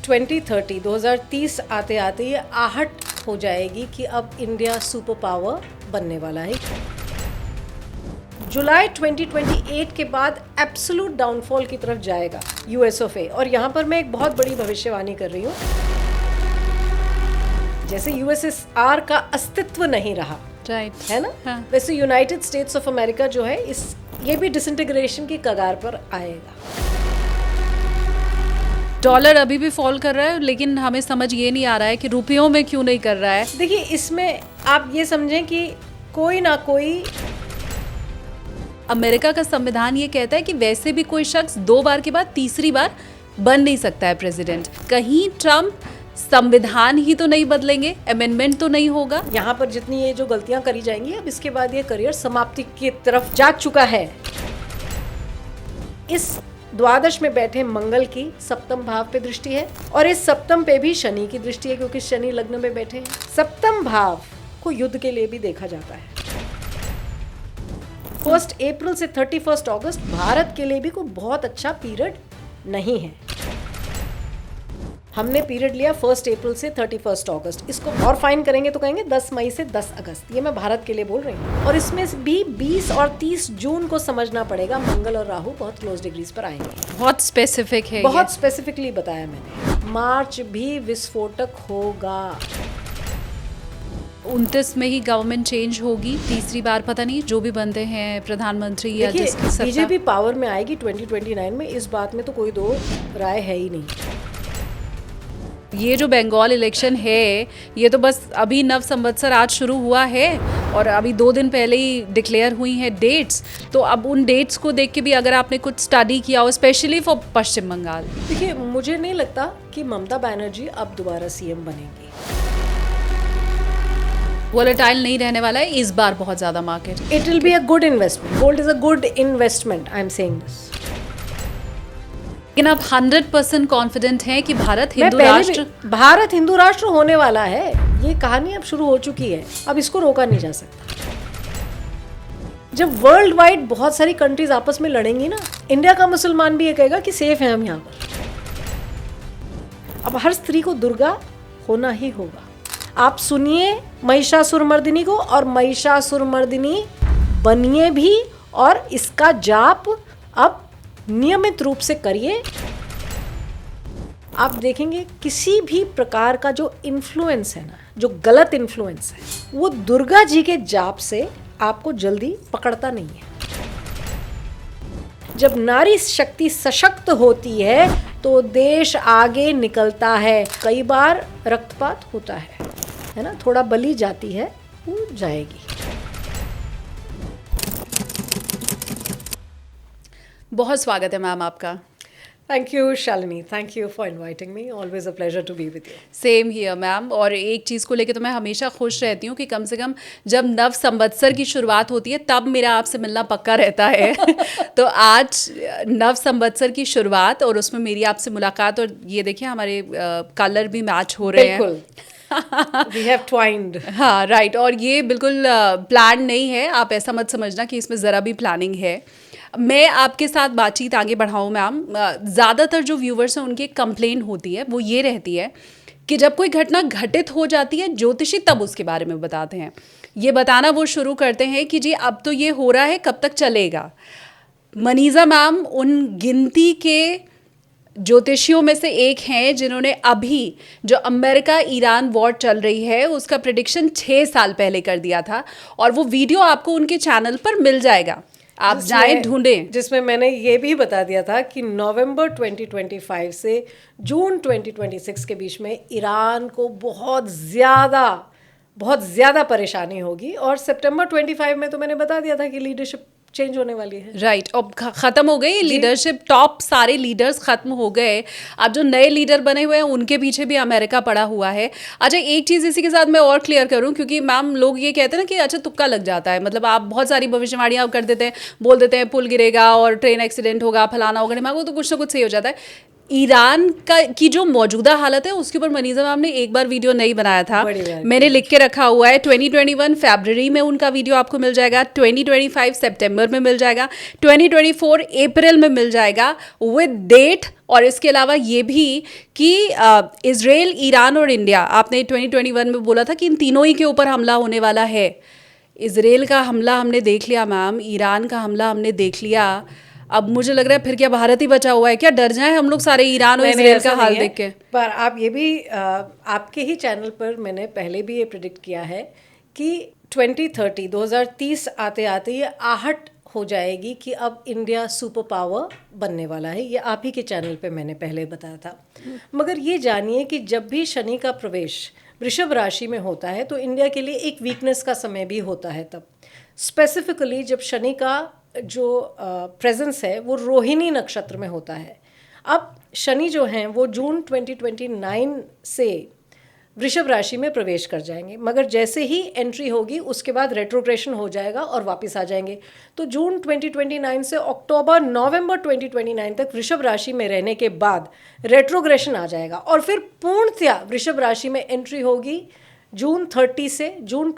2030 आते आते ये आहट हो जाएगी कि अब इंडिया सुपर पावर बनने वाला है। जुलाई 2028 के बाद एब्सोल्यूट डाउनफॉल की तरफ जाएगा यूएस ऑफ ए। और यहाँ पर मैं एक बहुत बड़ी भविष्यवाणी कर रही हूँ। जैसे यूएसएसआर का अस्तित्व नहीं रहा, राइट है ना, हाँ. वैसे यूनाइटेड स्टेट्स ऑफ अमेरिका जो है ये भी डिसइंटीग्रेशन की कगार पर आएगा। डॉलर अभी भी फॉल कर रहा है, लेकिन हमें समझ ये नहीं आ रहा है कि रुपयों में क्यों नहीं कर रहा है। देखिए, इसमें आप ये समझें कि कोई ना कोई, अमेरिका का संविधान ये कहता है कि वैसे भी कोई शख्स 2 बार के बाद तीसरी बार बन नहीं सकता है प्रेसिडेंट। कहीं ट्रम्प संविधान ही तो नहीं बदलेंगे, अमेंडमेंट तो नहीं होगा। यहाँ पर जितनी ये जो गलतियां करी जाएंगी, अब इसके बाद ये करियर समाप्ति की तरफ जा चुका है। इस द्वादश में बैठे मंगल की सप्तम भाव पे दृष्टि है और इस सप्तम पे भी शनि की दृष्टि है, क्योंकि शनि लग्न में बैठे हैं। सप्तम भाव को युद्ध के लिए भी देखा जाता है। 1 अप्रैल से 31 अगस्त भारत के लिए भी कोई बहुत अच्छा पीरियड नहीं है। हमने पीरियड लिया 1 अप्रैल से 31 अगस्त। इसको और फाइन करेंगे तो कहेंगे 10 मई से 10 अगस्त। ये मैं भारत के लिए बोल रही हूँ। और इसमें भी 20 और 30 जून को समझना पड़ेगा। मंगल और राहु बहुत क्लोज डिग्रीज पर आएंगे। बहुत स्पेसिफिक है, बहुत स्पेसिफिकली बताया मैंने। मार्च भी विस्फोटक होगा। 29 में ही गवर्नमेंट चेंज होगी तीसरी बार। पता नहीं जो भी बनते हैं प्रधानमंत्री या जिसकी सत्ता, बीजेपी पावर में आएगी 2029 में। इस बात में तो कोई दो राय है ही नहीं। ये जो बंगाल इलेक्शन है, ये तो बस अभी नव संवत्सर आज शुरू हुआ है और अभी 2 दिन पहले ही डिक्लेयर हुई हैं डेट्स। तो अब उन डेट्स को देख के भी अगर आपने कुछ स्टडी किया हो, स्पेशली फॉर पश्चिम बंगाल। देखिए, मुझे नहीं लगता कि ममता बनर्जी अब दोबारा सीएम बनेंगी। वोलेटाइल नहीं रहने वाला है इस बार बहुत ज्यादा market. It will be a good investment. Gold is a good investment. I am saying this. लेकिन आप 100% कॉन्फिडेंट हैं कि भारत हिंदू राष्ट्र होने वाला है। ये कहानी अब शुरू हो चुकी है। अब इसको रोका नहीं जा सकता। जब वर्ल्ड वाइड बहुत सारी कंट्रीज आपस में लड़ेंगी ना, इंडिया का मुसलमान भी ये कहेगा कि सेफ है हम यहाँ पर। अब हर स्त्री को दुर्गा होना ही होगा। आप सुनिए महिषासुरमर्दिनी को और महिषासुरमर्दिनी बनिए भी, और इसका जाप अब नियमित रूप से करिए। आप देखेंगे किसी भी प्रकार का जो इन्फ्लुएंस है ना, जो गलत इन्फ्लुएंस है, वो दुर्गा जी के जाप से आपको जल्दी पकड़ता नहीं है। जब नारी शक्ति सशक्त होती है तो देश आगे निकलता है। कई बार रक्तपात होता है ना, थोड़ा बलि जाती है, वो जाएगी। बहुत स्वागत है मैम आपका। Thank you Shalini, thank you for inviting me. Always a pleasure to be with you. Same here ma'am. और एक चीज़ को लेकर तो मैं हमेशा खुश रहती हूँ कि कम से कम जब नव संवत्सर की शुरुआत होती है तब मेरा आपसे मिलना पक्का रहता है। तो आज नव संवत्सर की शुरुआत और उसमें मेरी आपसे मुलाकात, और ये देखिए हमारे कलर भी मैच हो रहे हैं। We have twined. हाँ राइट। और ये बिल्कुल प्लान नहीं है, आप ऐसा मत समझना कि इसमें ज़रा भी प्लानिंग है। मैं आपके साथ बातचीत आगे बढ़ाऊँ मैम, ज़्यादातर जो व्यूवर्स हैं उनकी कंप्लेन होती है, वो ये रहती है कि जब कोई घटना घटित हो जाती है ज्योतिषी तब उसके बारे में बताते हैं। ये बताना वो शुरू करते हैं कि जी अब तो ये हो रहा है, कब तक चलेगा। मनीज़ा मैम उन गिनती के ज्योतिषियों में से एक हैं जिन्होंने अभी जो अमेरिका ईरान वॉर चल रही है उसका प्रेडिक्शन 6 साल पहले कर दिया था, और वो वीडियो आपको उनके चैनल पर मिल जाएगा, आप जाएं ढूंढें, जिसमें मैंने ये भी बता दिया था कि नवंबर 2025 से जून 2026 के बीच में ईरान को बहुत ज़्यादा परेशानी होगी। और सितंबर 25 में तो मैंने बता दिया था कि लीडरशिप चेंज होने वाली है। राइट। अब खत्म हो गई लीडरशिप, टॉप सारे लीडर्स खत्म हो गए। अब जो नए लीडर बने हुए हैं उनके पीछे भी अमेरिका पड़ा हुआ है। अच्छा, एक चीज़ इसी के साथ मैं और क्लियर करूं, क्योंकि मैम लोग ये कहते हैं ना कि अच्छा तुक्का लग जाता है, मतलब आप बहुत सारी भविष्यवाणियां कर देते हैं, बोल देते हैं पुल गिरेगा और ट्रेन एक्सीडेंट होगा, फलाना होगा, दिमाग वो तो कुछ ना कुछ सही हो जाता है। ईरान की जो मौजूदा हालत है उसके ऊपर मनीषा मैम ने एक बार वीडियो नहीं बनाया था, बड़ी बात। मैंने लिख के रखा हुआ है। 2021 फरवरी में उनका वीडियो आपको मिल जाएगा, 2025 सितंबर में मिल जाएगा, 2024 अप्रैल में मिल जाएगा विद डेट। और इसके अलावा ये भी कि इजराइल, ईरान और इंडिया, आपने 2021 में बोला था कि इन तीनों ही के ऊपर हमला होने वाला है। इजराइल का हमला हमने देख लिया मैम, ईरान का हमला हमने देख लिया, अब मुझे लग रहा है फिर क्या भारत ही बचा हुआ है क्या? डर जाए हम लोग सारे ईरान और इजराइल का हाल देख के। पर आप ये भी आपके ही चैनल पर मैंने पहले भी ये प्रेडिक्ट किया है कि 2030 आते आते ये आहट हो जाएगी कि अब इंडिया सुपर पावर बनने वाला है। ये आप ही के चैनल पे मैंने पहले बताया था। मगर ये जानिए कि जब भी शनि का प्रवेश वृषभ राशि में होता है तो इंडिया के लिए एक वीकनेस का समय भी होता है। तब स्पेसिफिकली जब शनि का जो प्रेजेंस है वो रोहिणी नक्षत्र में होता है। अब शनि जो हैं वो जून 2029 से वृषभ राशि में प्रवेश कर जाएंगे, मगर जैसे ही एंट्री होगी उसके बाद रेट्रोग्रेशन हो जाएगा और वापस आ जाएंगे। तो जून 2029 से नवंबर 2029 तक वृषभ राशि में रहने के बाद रेट्रोग्रेशन आ जाएगा और फिर पूर्णतया वृषभ राशि में एंट्री होगी जून 2030 से जून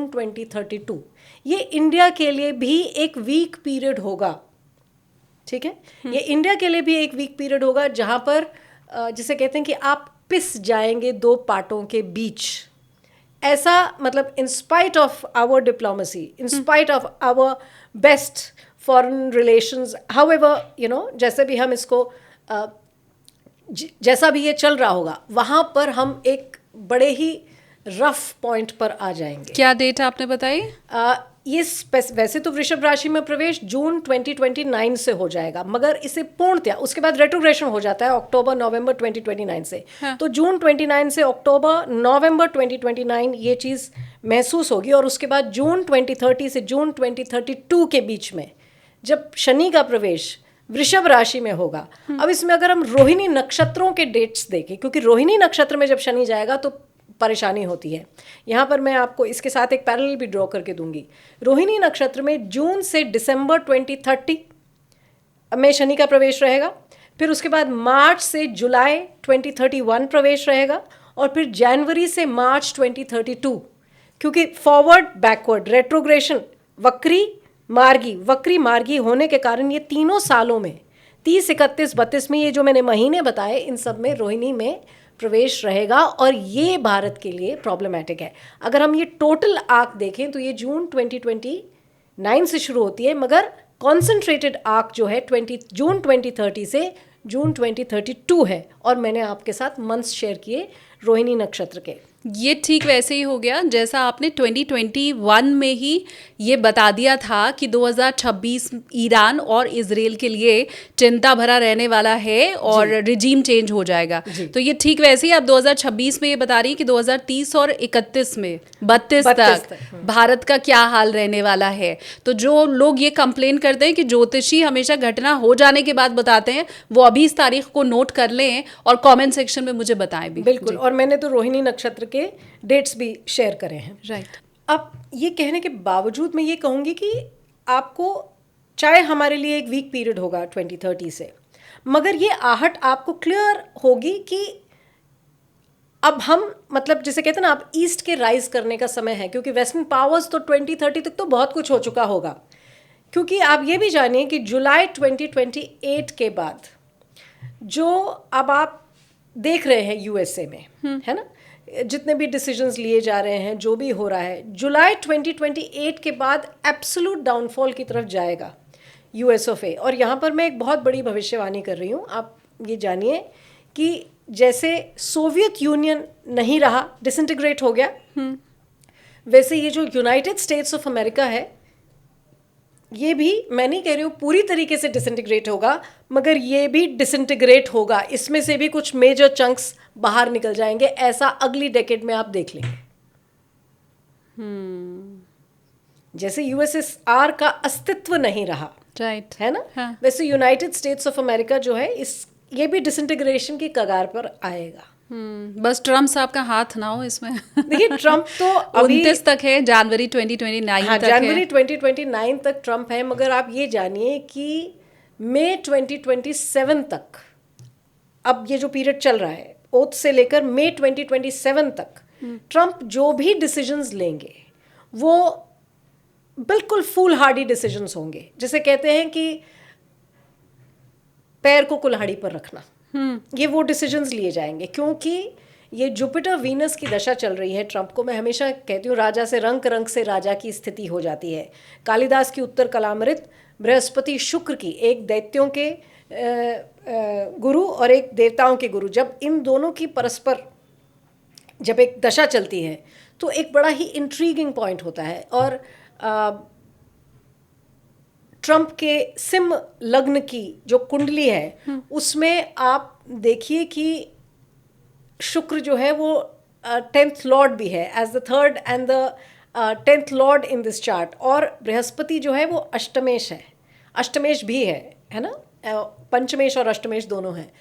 2032। ये इंडिया के लिए भी एक वीक पीरियड होगा, ठीक है। ये इंडिया के लिए भी एक वीक पीरियड होगा जहां पर जिसे कहते हैं कि आप पिस जाएंगे दो पार्टों के बीच। ऐसा मतलब in spite of our diplomacy, in spite of our best foreign relations, however जैसे भी हम इसको जैसा भी ये चल रहा होगा वहाँ पर हम एक बड़े ही रफ पॉइंट पर आ जाएंगे। क्या डेट आपने बताई? ये वैसे तो वृषभ राशि में प्रवेश जून 2029 से हो जाएगा, मगर इसे पूर्णतया उसके बाद रेट्रोग्रेशन हो जाता है अक्टूबर नवंबर 2029 से। हाँ। तो जून 29 से अक्टूबर नवंबर 2029 ये चीज़ महसूस होगी और उसके बाद जून 2030 से जून 2032 के बीच में जब शनि का प्रवेश वृषभ राशि में होगा। अब इसमें अगर हम रोहिणी नक्षत्रों के डेट्स देखें, क्योंकि रोहिणी नक्षत्र में जब शनि जाएगा तो परेशानी होती है। यहाँ पर मैं आपको इसके साथ एक पैरेलल भी ड्रॉ करके दूंगी। रोहिणी नक्षत्र में जून से दिसंबर 2030 में शनि का प्रवेश रहेगा, फिर उसके बाद मार्च से जुलाई 2031 प्रवेश रहेगा और फिर जनवरी से मार्च 2032, क्योंकि फॉरवर्ड बैकवर्ड रेट्रोग्रेशन वक्री मार्गी होने के कारण ये तीनों सालों में 30, 31, 32 में ये जो मैंने महीने बताए इन सब में रोहिणी में प्रवेश रहेगा और ये भारत के लिए प्रॉब्लमैटिक है। अगर हम ये टोटल आर्क देखें तो ये जून 2029 से शुरू होती है, मगर कॉन्सेंट्रेटेड आर्क जो है जून 2030 से जून 2032 है। और मैंने आपके साथ मंथ्स शेयर किए रोहिणी नक्षत्र के। ये ठीक वैसे ही हो गया जैसा आपने 2021 में ही ये बता दिया था कि 2026 ईरान और इजराइल के लिए चिंता भरा रहने वाला है और रिजीम चेंज हो जाएगा। तो ये ठीक वैसे ही आप 2026 में ये बता रही हैं कि 2030 और 31 में 32 तक भारत का क्या हाल रहने वाला है। तो जो लोग ये कंप्लेन करते हैं कि ज्योतिषी हमेशा घटना हो जाने के बाद बताते हैं, वो अभी इस तारीख को नोट कर लें और कमेंट सेक्शन में मुझे बताएं भी। बिल्कुल, और मैंने तो रोहिणी नक्षत्र के डेट्स भी शेयर करे हैं। राइट। अब ये कहने के बावजूद मैं ये कहूँगी कि आपको चाहे हमारे लिए एक वीक पीरियड होगा 2030 से, मगर ये आहट आपको क्लियर होगी कि अब हम मतलब जिसे कहते हैं ना, आप ईस्ट के राइज करने का समय है, क्योंकि वेस्टर्न पावर्स तो 2030 तक तो बहुत कुछ हो चुका होगा। क्योंकि आप ये भी जानिए कि जुलाई 2028 के बाद जो अब आप देख रहे हैं यूएसए में, है ना, जितने भी डिसीजंस लिए जा रहे हैं, जो भी हो रहा है, जुलाई 2028 के बाद एब्सोल्यूट डाउनफॉल की तरफ जाएगा यूएस ऑफ ए। और यहाँ पर मैं एक बहुत बड़ी भविष्यवाणी कर रही हूँ। आप ये जानिए कि जैसे सोवियत यूनियन नहीं रहा, डिसइंटीग्रेट हो गया, वैसे ये जो यूनाइटेड स्टेट्स ऑफ अमेरिका है, ये भी, मैं नहीं कह रही हूँ पूरी तरीके से डिसइंटीग्रेट होगा, मगर ये भी डिसइंटीग्रेट होगा। इसमें से भी कुछ मेजर चंक्स बाहर निकल जाएंगे। ऐसा अगली डेकेड में आप देख लेंगे। जैसे यूएसएसआर का अस्तित्व नहीं रहा, राइट, है ना, हाँ। वैसे यूनाइटेड स्टेट्स ऑफ अमेरिका जो है ये भी डिसइंटीग्रेशन की कगार पर आएगा। बस ट्रम्प साहब का हाथ ना हो इसमें। देखिए ट्रम्प तो अभी 29 तक है, जनवरी 2029 तक जनवरी है। 2029 तक ट्रम्प है, मगर आप ये जानिए कि मई 2027 तक अब ये जो पीरियड चल रहा है ओथ से लेकर मई 2027 तक, ट्रंप जो भी डिसीजंस लेंगे वो बिल्कुल फूल हार्डी डिसीजंस होंगे, जिसे कहते हैं कि पैर को कुल्हाड़ी पर रखना। ये वो डिसीजंस लिए जाएंगे, क्योंकि ये जुपिटर वीनस की दशा चल रही है ट्रंप को। मैं हमेशा कहती हूँ राजा से रंक रंक से राजा की स्थिति हो जाती है। कालिदास की उत्तर कलामृत बृहस्पति शुक्र की, एक दैत्यों के गुरु और एक देवताओं के गुरु, जब इन दोनों की परस्पर जब एक दशा चलती है तो एक बड़ा ही इंट्रीगिंग पॉइंट होता है। और ट्रंप के सिंह लग्न की जो कुंडली है उसमें आप देखिए कि शुक्र जो है वो 10th लॉर्ड भी है, as the third and the 10th lord in this chart. और बृहस्पति जो है वो अष्टमेश है, अष्टमेश भी है ना, पंचमेश और अष्टमेश दोनों हैं।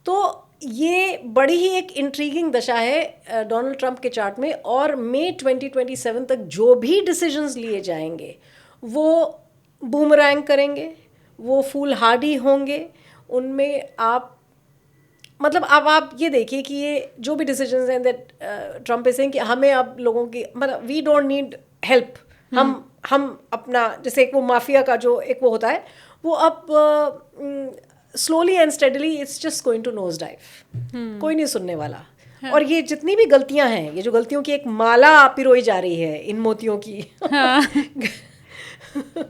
तो ये बड़ी ही एक इंट्रीगिंग दशा है डोनाल्ड ट्रंप के चार्ट में। और मई 2027 तक जो भी डिसीजंस लिए जाएंगे वो बूमरैंग करेंगे, वो फूल हार्डी होंगे। उनमें आप मतलब अब आप ये देखिए कि ये जो भी डिसीजंस हैं दैट ट्रंप इज सेइंग कि हमें अब लोगों की मतलब वी डोंट नीड हेल्प, हम अपना, जैसे एक वो माफिया का जो एक वो होता है वो अब slowly and steadily it's just going to nose dive, कोई नहीं सुनने वाला। और ये जितनी भी गलतियां हैं, ये जो गलतियों की एक माला पिरोई जा रही है इन मोतियों की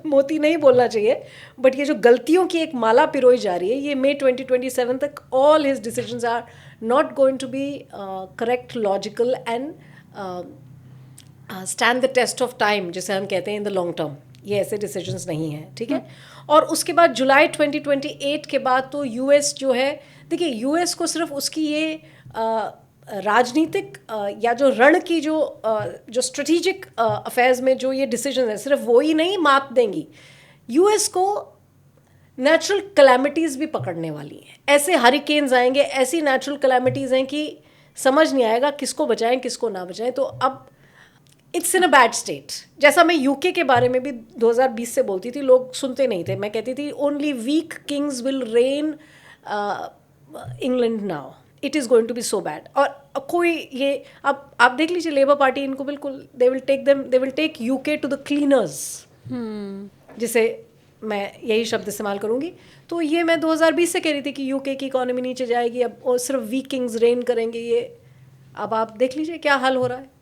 मोती नहीं बोलना चाहिए, बट ये जो गलतियों की एक माला पिरोई जा रही है, ये मई 2027 तक all his decisions are not going to be correct, logical and stand the test of time, जिसे हम कहते हैं इन द लॉन्ग टर्म। ये ऐसे डिसीजंस नहीं हैं, ठीक है। और उसके बाद जुलाई 2028 के बाद तो यूएस जो है, देखिए यूएस को सिर्फ उसकी ये राजनीतिक या जो रण की जो स्ट्रेटेजिक अफेयर्स में जो ये डिसीजन है, सिर्फ वो ही नहीं मात देंगी, यूएस को नेचुरल कैलामिटीज़ भी पकड़ने वाली हैं। ऐसे हरिकेन्स आएंगे, ऐसी नेचुरल कैलामिटीज़ हैं कि समझ नहीं आएगा किसको बचाएं किसको ना बचाएं। तो अब it's in a bad state. जैसा मैं यूके के बारे में भी 2020 से बोलती थी, लोग सुनते नहीं थे। मैं कहती थी only weak kings will reign England now, it is going to be so bad. और कोई ये अब आप देख लीजिए, लेबर पार्टी इनको बिल्कुल they will take UK to the cleaners, जिसे मैं यही शब्द इस्तेमाल करूँगी। तो ये मैं 2020 से कह रही थी कि यूके की इकोनॉमी नीचे जाएगी अब, और सिर्फ वीक किंग्स रेन करेंगे। ये अब आप देख लीजिए क्या हाल हो रहा है।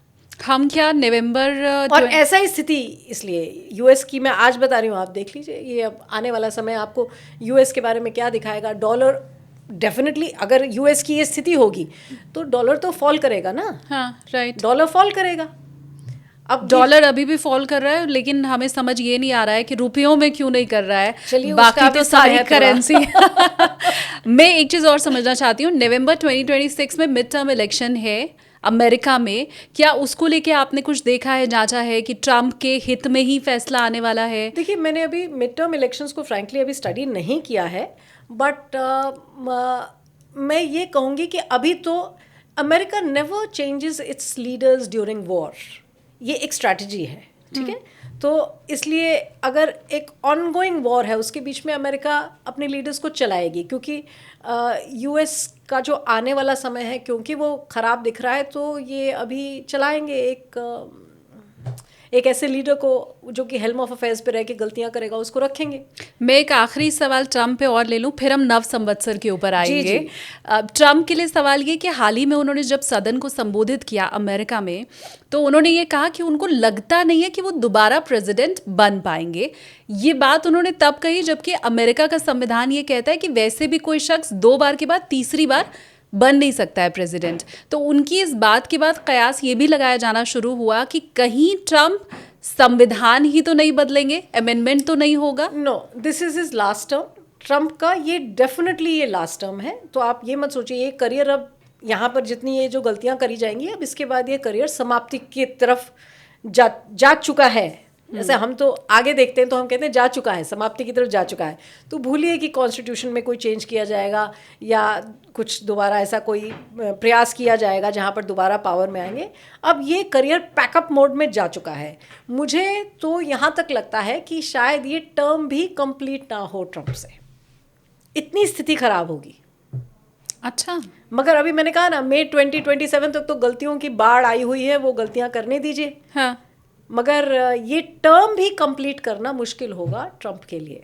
हम क्या नवंबर और ऐसा ही स्थिति, इसलिए यूएस की मैं आज बता रही हूँ, आप देख लीजिए ये अब आने वाला समय आपको यूएस के बारे में क्या दिखाएगा। डॉलर डेफिनेटली, अगर यूएस की ये स्थिति होगी तो डॉलर तो फॉल करेगा ना। हाँ राइट, डॉलर फॉल करेगा। अब डॉलर अभी भी फॉल कर रहा है, लेकिन हमें समझ ये नहीं आ रहा है कि रुपयों में क्यों नहीं कर रहा है। चलिए, बाकी तो सारी करेंसी मैं एक चीज़ और समझना चाहती हूँ, नवंबर 2026 में मिड टर्म इलेक्शन है अमेरिका में। क्या उसको लेके आपने कुछ देखा है, जांचा है कि ट्रंप के हित में ही फैसला आने वाला है? देखिए, मैंने अभी मिड टर्म इलेक्शंस को फ्रैंकली अभी स्टडी नहीं किया है, बट मैं ये कहूँगी कि अभी तो America never changes it's leaders during war. ये एक स्ट्रैटेजी है, ठीक है। तो इसलिए अगर एक ऑनगोइंग वॉर है उसके बीच में अमेरिका अपने लीडर्स को चलाएगी, क्योंकि यूएस का जो आने वाला समय है, क्योंकि वो ख़राब दिख रहा है, तो ये अभी चलाएंगे एक ऐसे लीडर को जो कि हेल्म ऑफ अफेयर्स पे रह के गलतियां करेगा, उसको रखेंगे। मैं एक आखिरी सवाल ट्रंप पे और ले लूं, फिर हम नव संवत्सर के ऊपर आएंगे। ट्रंप के लिए सवाल ये कि हाल ही में उन्होंने जब सदन को संबोधित किया अमेरिका में, तो उन्होंने ये कहा कि उनको लगता नहीं है कि वो दोबारा प्रेसिडेंट बन पाएंगे। ये बात उन्होंने तब कही जबकि अमेरिका का संविधान ये कहता है कि वैसे भी कोई शख्स 2 बार के बाद तीसरी बार बन नहीं सकता है प्रेसिडेंट। तो उनकी इस बात के बाद कयास ये भी लगाया जाना शुरू हुआ कि कहीं ट्रंप संविधान ही तो नहीं बदलेंगे, अमेंडमेंट तो नहीं होगा। No, this is his last term. Trump का ये डेफिनेटली ये लास्ट टर्म है। तो आप ये मत सोचिए ये करियर अब यहाँ पर जितनी ये जो गलतियाँ करी जाएंगी, अब इसके बाद ये करियर समाप्ति की तरफ जा चुका है। जैसे हम तो आगे देखते हैं तो हम कहते हैं जा चुका है, समाप्ति की तरफ जा चुका है। तो भूलिए कि कॉन्स्टिट्यूशन में कोई चेंज किया जाएगा या कुछ दोबारा ऐसा कोई प्रयास किया जाएगा जहाँ पर दोबारा पावर में आएंगे। अब ये करियर पैकअप मोड में जा चुका है। मुझे तो यहाँ तक लगता है कि शायद ये टर्म भी कंप्लीट ना हो ट्रंप से, इतनी स्थिति खराब होगी। अच्छा, मगर अभी मैंने कहा ना, मई 2027 तक तो गलतियों की बाढ़ आई हुई है, वो गलतियां करने दीजिए। हाँ। मगर ये टर्म भी कंप्लीट करना मुश्किल होगा ट्रंप के लिए।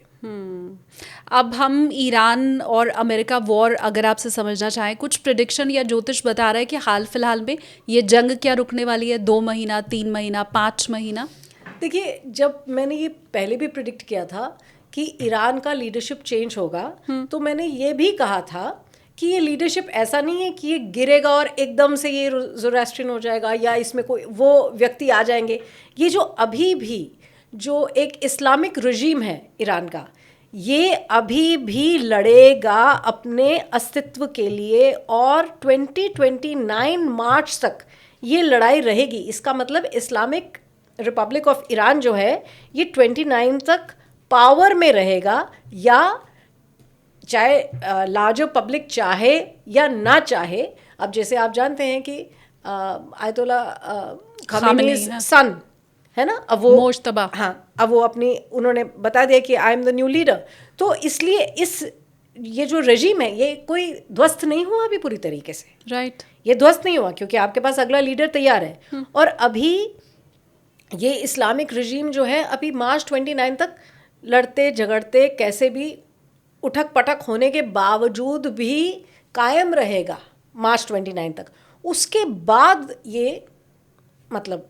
अब हम ईरान और अमेरिका वॉर अगर आपसे समझना चाहें, कुछ प्रिडिक्शन या ज्योतिष बता रहा है कि हाल फिलहाल में ये जंग क्या रुकने वाली है? 2 महीना, 3 महीना, 5 महीना? देखिए, जब मैंने ये पहले भी प्रिडिक्ट किया था कि ईरान का लीडरशिप चेंज होगा, तो मैंने ये भी कहा था कि ये लीडरशिप ऐसा नहीं है कि ये गिरेगा और एकदम से ये ज़ोरास्ट्रियन हो जाएगा या इसमें कोई वो व्यक्ति आ जाएंगे। ये जो अभी भी जो एक इस्लामिक रजीम है ईरान का, ये अभी भी लड़ेगा अपने अस्तित्व के लिए, और 2029 मार्च तक ये लड़ाई रहेगी। इसका मतलब इस्लामिक रिपब्लिक ऑफ ईरान जो है ये 29 तक पावर में रहेगा, या चाहे लार्जर पब्लिक चाहे या ना चाहे। अब जैसे आप जानते हैं कि आयतुल्ला खामेनी सन है ना, अब वो मोज्तबा, हाँ, अब वो अपनी उन्होंने बता दिया कि I am the new leader. तो इसलिए ये जो रजीम है ये कोई ध्वस्त नहीं हुआ अभी पूरी तरीके से। राइट। ये ध्वस्त नहीं हुआ क्योंकि आपके पास अगला लीडर तैयार है। और अभी ये इस्लामिक रजीम जो है अभी मार्च 29 तक लड़ते झगड़ते कैसे भी उठक पटक होने के बावजूद भी कायम रहेगा मार्च 29 तक। उसके बाद ये मतलब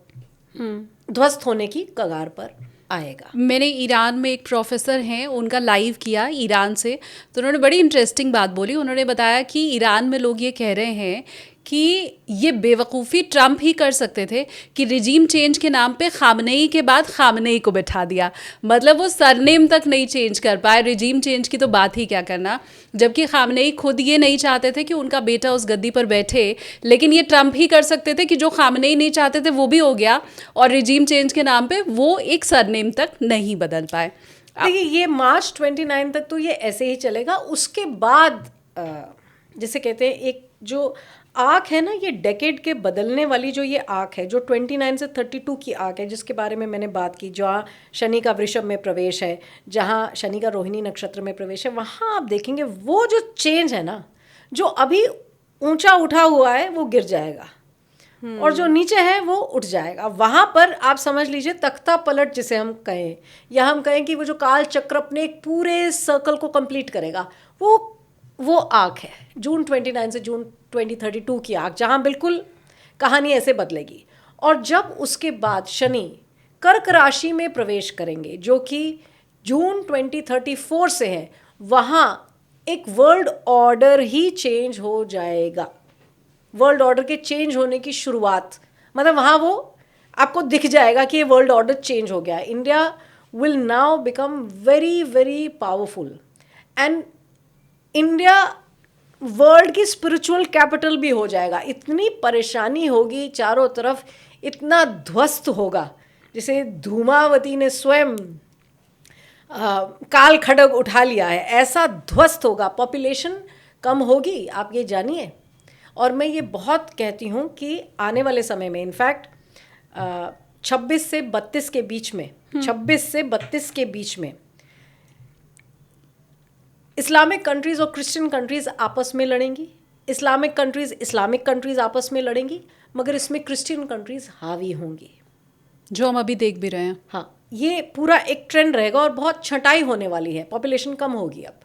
ध्वस्त होने की कगार पर आएगा। मैंने ईरान में एक प्रोफेसर हैं, उनका लाइव किया ईरान से, तो उन्होंने बड़ी इंटरेस्टिंग बात बोली। उन्होंने बताया कि ईरान में लोग ये कह रहे हैं कि ये बेवकूफ़ी ट्रंप ही कर सकते थे कि रिजीम चेंज के नाम पे खामनेई के बाद खामनेई को बिठा दिया। मतलब वो सरनेम तक नहीं चेंज कर पाए, रिजीम चेंज की तो बात ही क्या करना। जबकि खामनेई खुद ये नहीं चाहते थे कि उनका बेटा उस गद्दी पर बैठे, लेकिन ये ट्रंप ही कर सकते थे कि जो खामनेई नहीं चाहते थे वो भी हो गया, और रिजीम चेंज के नाम पर वो एक सरनेम तक नहीं बदल पाए। देखिए, ये मार्च 29 तक तो ये ऐसे ही चलेगा। उसके बाद जैसे कहते हैं एक जो आँख है ना, ये डेकेड के बदलने वाली जो ये आँख है, जो 29 से 32 की आँख है, जिसके बारे में मैंने बात की, जहाँ शनि का वृषभ में प्रवेश है, जहाँ शनि का रोहिणी नक्षत्र में प्रवेश है, वहाँ आप देखेंगे वो जो चेंज है ना, जो अभी ऊंचा उठा हुआ है वो गिर जाएगा, और जो नीचे है वो उठ जाएगा। वहाँ पर आप समझ लीजिए तख्ता पलट जिसे हम कहें, या हम कहें कि वो जो काल चक्र अपने एक पूरे सर्कल को कंप्लीट करेगा, वो आँख है जून 29 से जून 2032 की आँख, जहाँ बिल्कुल कहानी ऐसे बदलेगी। और जब उसके बाद शनि कर्क राशि में प्रवेश करेंगे, जो कि जून 2034 से है, वहाँ एक वर्ल्ड ऑर्डर ही चेंज हो जाएगा। वर्ल्ड ऑर्डर के चेंज होने की शुरुआत, मतलब वहाँ वो आपको दिख जाएगा कि ये वर्ल्ड ऑर्डर चेंज हो गया। India will now become very very powerful, and India world की स्पिरिचुअल कैपिटल भी हो जाएगा। इतनी परेशानी होगी चारों तरफ, इतना ध्वस्त होगा, जैसे धूमावती ने स्वयं काल खड्ग उठा लिया है, ऐसा ध्वस्त होगा। पॉपुलेशन कम होगी, आप ये जानिए। और मैं ये बहुत कहती हूँ कि आने वाले समय में, इनफैक्ट 26 से 32 के बीच में, 26 से 32 के बीच में इस्लामिक कंट्रीज़ और क्रिश्चियन कंट्रीज़ आपस में लड़ेंगी, इस्लामिक कंट्रीज़ आपस में लड़ेंगी, मगर इसमें क्रिश्चियन कंट्रीज़ हावी होंगी, जो हम अभी देख भी रहे हैं। हाँ, ये पूरा एक ट्रेंड रहेगा और बहुत छंटाई होने वाली है। पॉपुलेशन कम होगी अब।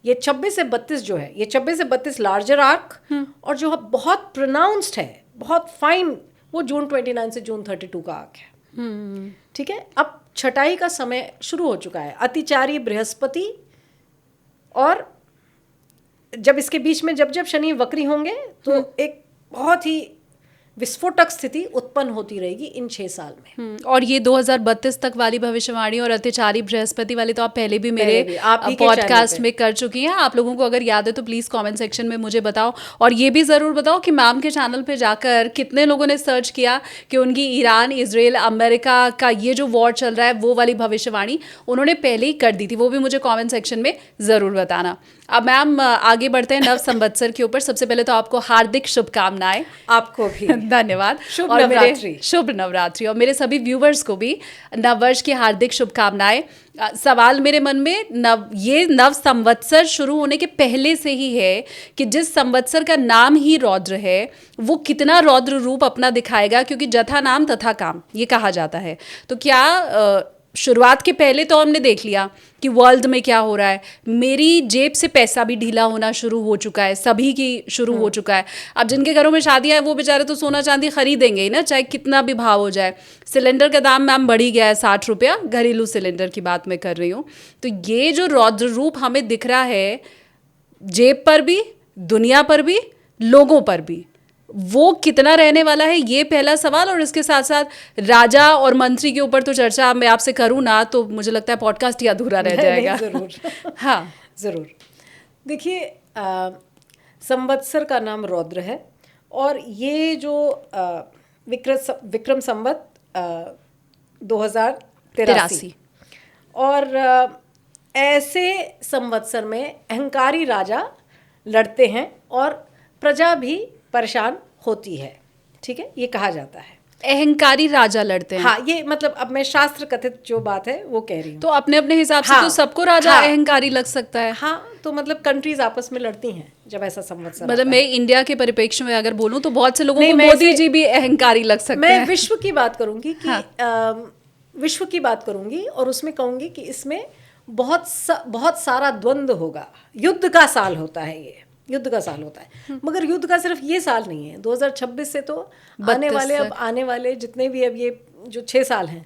ये 26 से 32 जो है, ये 26 से 32 लार्जर आर्क, और जो बहुत प्रोनाउंस्ड है, बहुत फाइन, वो जून 29 से जून 32 का आर्क है। ठीक है, अब छटाई का समय शुरू हो चुका है। अतिचारी बृहस्पति, और जब इसके बीच में जब शनि वक्री होंगे तो एक बहुत ही विस्फोटक स्थिति उत्पन्न होती रहेगी इन 6 साल में। और ये 2032 तक वाली भविष्यवाणी और अत्याचारी बृहस्पति वाली तो आप पहले भी मेरे पॉडकास्ट में कर चुकी हैं। आप लोगों को अगर याद है तो प्लीज़ कमेंट सेक्शन में मुझे बताओ, और ये भी ज़रूर बताओ कि मैम के चैनल पे जाकर कितने लोगों ने सर्च किया कि उनकी ईरान, इजराइल, अमेरिका का ये जो वॉर चल रहा है वो वाली भविष्यवाणी उन्होंने पहले ही कर दी थी। वो भी मुझे कॉमेंट सेक्शन में ज़रूर बताना। अब मैम आगे बढ़ते हैं नव संवत्सर के ऊपर। सबसे पहले तो आपको हार्दिक शुभकामनाएं। आपको भी धन्यवाद। शुभ और नवरात्रि। शुभ नवरात्रि। और मेरे सभी व्यूवर्स को भी नववर्ष की हार्दिक शुभकामनाएं। सवाल मेरे मन में ये नव संवत्सर शुरू होने के पहले से ही है कि जिस संवत्सर का नाम ही रौद्र है वो कितना रौद्र रूप अपना दिखाएगा, क्योंकि जथा नाम तथा काम ये कहा जाता है। तो क्या शुरुआत के पहले तो हमने देख लिया कि वर्ल्ड में क्या हो रहा है, मेरी जेब से पैसा भी ढीला होना शुरू हो चुका है, सभी की शुरू हो चुका है। अब जिनके घरों में शादियां हैं वो बेचारे तो सोना चांदी खरीदेंगे ही ना, चाहे कितना भी भाव हो जाए। सिलेंडर का दाम मैम बढ़ ही गया है, 60 रुपया, घरेलू सिलेंडर की बात मैं कर रही हूँ। तो ये जो रौद्र रूप हमें दिख रहा है जेब पर भी, दुनिया पर भी, लोगों पर भी, वो कितना रहने वाला है, ये पहला सवाल। और इसके साथ साथ राजा और मंत्री के ऊपर तो चर्चा मैं आपसे करूँ ना तो मुझे लगता है पॉडकास्ट ही अधूरा रह जाएगा। जरूर हाँ ज़रूर। देखिए संवत्सर का नाम रौद्र है और ये जो विक्रम संवत 2083 और ऐसे संवत्सर में अहंकारी राजा लड़ते हैं और प्रजा भी परेशान होती है। ठीक है, ये कहा जाता है अहंकारी राजा लड़ते हैं। हाँ, ये मतलब अब मैं शास्त्र कथित जो बात है वो कह रही हूँ। तो अपने अपने हिसाब से हाँ, तो सबको राजा हाँ, अहंकारी लग सकता है। हाँ, तो मतलब कंट्रीज आपस में लड़ती हैं जब ऐसा संवत्सर मतलब मैं इंडिया के परिप्रेक्ष्य में अगर बोलूं तो बहुत से लोगों को मैं मोदी जी भी अहंकारी लग सकते मैं हैं। विश्व की बात करूंगी कि हाँ। विश्व की बात करूंगी और उसमें कहूंगी कि इसमें बहुत सारा द्वंद्व होगा। युद्ध का साल होता है, ये युद्ध का साल होता है। मगर युद्ध का सिर्फ ये साल नहीं है, 2026 से तो आने वाले जितने भी अब ये जो 6 साल हैं,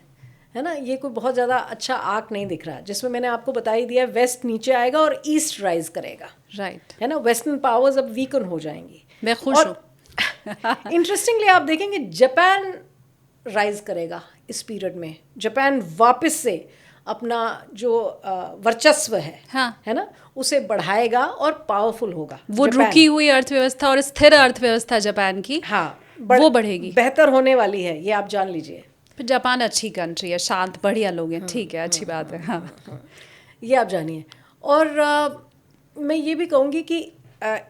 है ना, ये कोई बहुत ज़्यादा अच्छा आर्क नहीं दिख रहा, जिसमें मैंने आपको बता ही दिया वेस्ट नीचे आएगा और ईस्ट राइज करेगा। राइट, है ना, वेस्टर्न पावर्स अब वीकन हो जाएंगी। मैं खुश हूँ। इंटरेस्टिंगली आप देखेंगे जापान राइज करेगा इस पीरियड में। जापान वापस से अपना जो वर्चस्व है, हाँ, है ना, उसे बढ़ाएगा और पावरफुल होगा। वो रुकी हुई अर्थव्यवस्था और स्थिर अर्थव्यवस्था जापान की, हाँ, वो बढ़ेगी, बेहतर होने वाली है, ये आप जान लीजिए। जापान अच्छी कंट्री है, शांत बढ़िया लोग हैं। ठीक है, अच्छी बात है। हाँ, ये आप जानिए। और मैं ये भी कहूँगी कि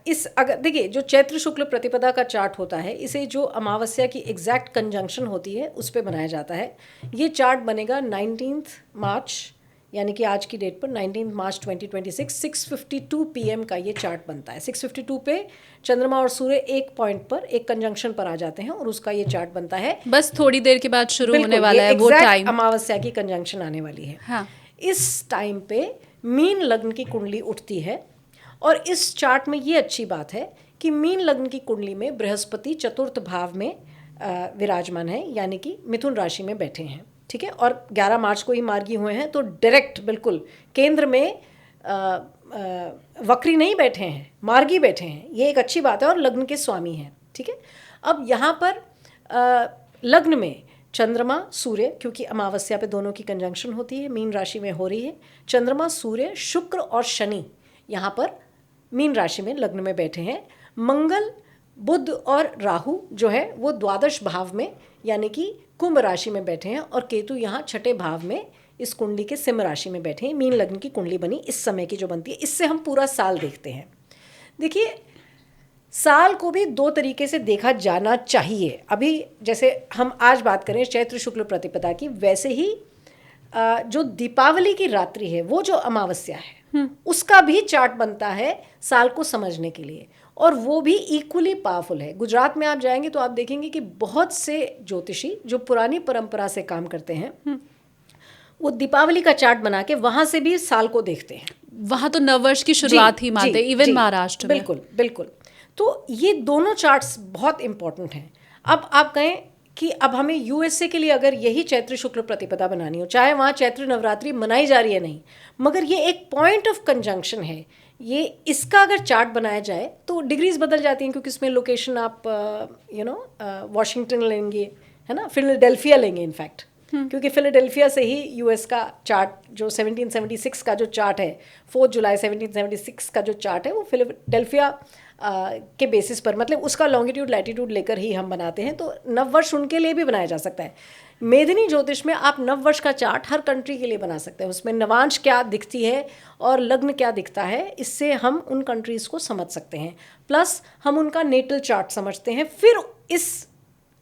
इस अगर देखिए जो चैत्र शुक्ल प्रतिपदा का चार्ट होता है, इसे जो अमावस्या की एग्जैक्ट कंजंक्शन होती है उस पे बनाया जाता है। ये चार्ट बनेगा 19 मार्च, यानी कि आज की डेट पर 19 मार्च 2026 6:52 PM का ये चार्ट बनता है। 6:52 पे चंद्रमा और सूर्य एक पॉइंट पर, एक कंजंक्शन पर आ जाते हैं और उसका ये चार्ट बनता है। बस थोड़ी देर के बाद शुरू होने वाला है वो टाइम, अमावस्या की कंजंक्शन आने वाली है। हाँ, इस टाइम पे मीन लग्न की कुंडली उठती है और इस चार्ट में ये अच्छी बात है कि मीन लग्न की कुंडली में बृहस्पति चतुर्थ भाव में विराजमान है, यानी कि मिथुन राशि में बैठे हैं। ठीक है, और 11 मार्च को ही मार्गी हुए हैं, तो डायरेक्ट बिल्कुल केंद्र में वक्री नहीं बैठे हैं, मार्गी बैठे हैं। ये एक अच्छी बात है और लग्न के स्वामी हैं। ठीक है, अब यहाँ पर लग्न में चंद्रमा सूर्य, क्योंकि अमावस्या पे दोनों की कंजंक्शन होती है, मीन राशि में हो रही है, चंद्रमा सूर्य शुक्र और शनि यहाँ पर मीन राशि में लग्न में बैठे हैं। मंगल बुध और राहु जो है वो द्वादश भाव में यानी कि कुंभ राशि में बैठे हैं और केतु यहाँ छठे भाव में इस कुंडली के सिंह राशि में बैठे हैं। मीन लग्न की कुंडली बनी इस समय की जो बनती है, इससे हम पूरा साल देखते हैं। देखिए साल को भी 2 तरीके से देखा जाना चाहिए। अभी जैसे हम आज बात करें चैत्र शुक्ल प्रतिपदा की, वैसे ही जो दीपावली की रात्रि है वो जो अमावस्या है उसका भी चार्ट बनता है साल को समझने के लिए, और वो भी इक्वली पावरफुल है। गुजरात में आप जाएंगे तो आप देखेंगे कि बहुत से ज्योतिषी जो पुरानी परंपरा से काम करते हैं वो दीपावली का चार्ट बना के वहाँ से भी साल को देखते हैं। वहाँ तो नववर्ष की शुरुआत ही मानते हैं, इवन महाराष्ट्र में। बिल्कुल बिल्कुल। तो ये दोनों चार्ट्स बहुत इंपॉर्टेंट हैं। अब आप कहें कि अब हमें यूएसए के लिए अगर यही चैत्र शुक्ल प्रतिपदा बनानी हो, चाहे वहाँ चैत्र नवरात्रि मनाई जा रही है नहीं, मगर ये एक पॉइंट ऑफ कंजंक्शन है, ये इसका अगर चार्ट बनाया जाए तो डिग्रीज बदल जाती हैं, क्योंकि इसमें लोकेशन आप वॉशिंगटन लेंगे, है ना, फिलाडेल्फिया लेंगे इनफैक्ट, क्योंकि फिलाडेल्फिया से ही यूएस का चार्ट जो 1776 का जो चार्ट है, 4 जुलाई 1776 का जो चार्ट है वो फिलाडेल्फिया के बेसिस पर, मतलब उसका लॉन्गिट्यूड लैटिट्यूड लेकर ही हम बनाते हैं, तो नववर्ष उनके लिए भी बनाया जा सकता है। मेदिनी ज्योतिष में आप नववर्ष का चार्ट हर कंट्री के लिए बना सकते हैं, उसमें नवांश क्या दिखती है और लग्न क्या दिखता है, इससे हम उन कंट्रीज़ को समझ सकते हैं, प्लस हम उनका नेटल चार्ट समझते हैं, फिर इस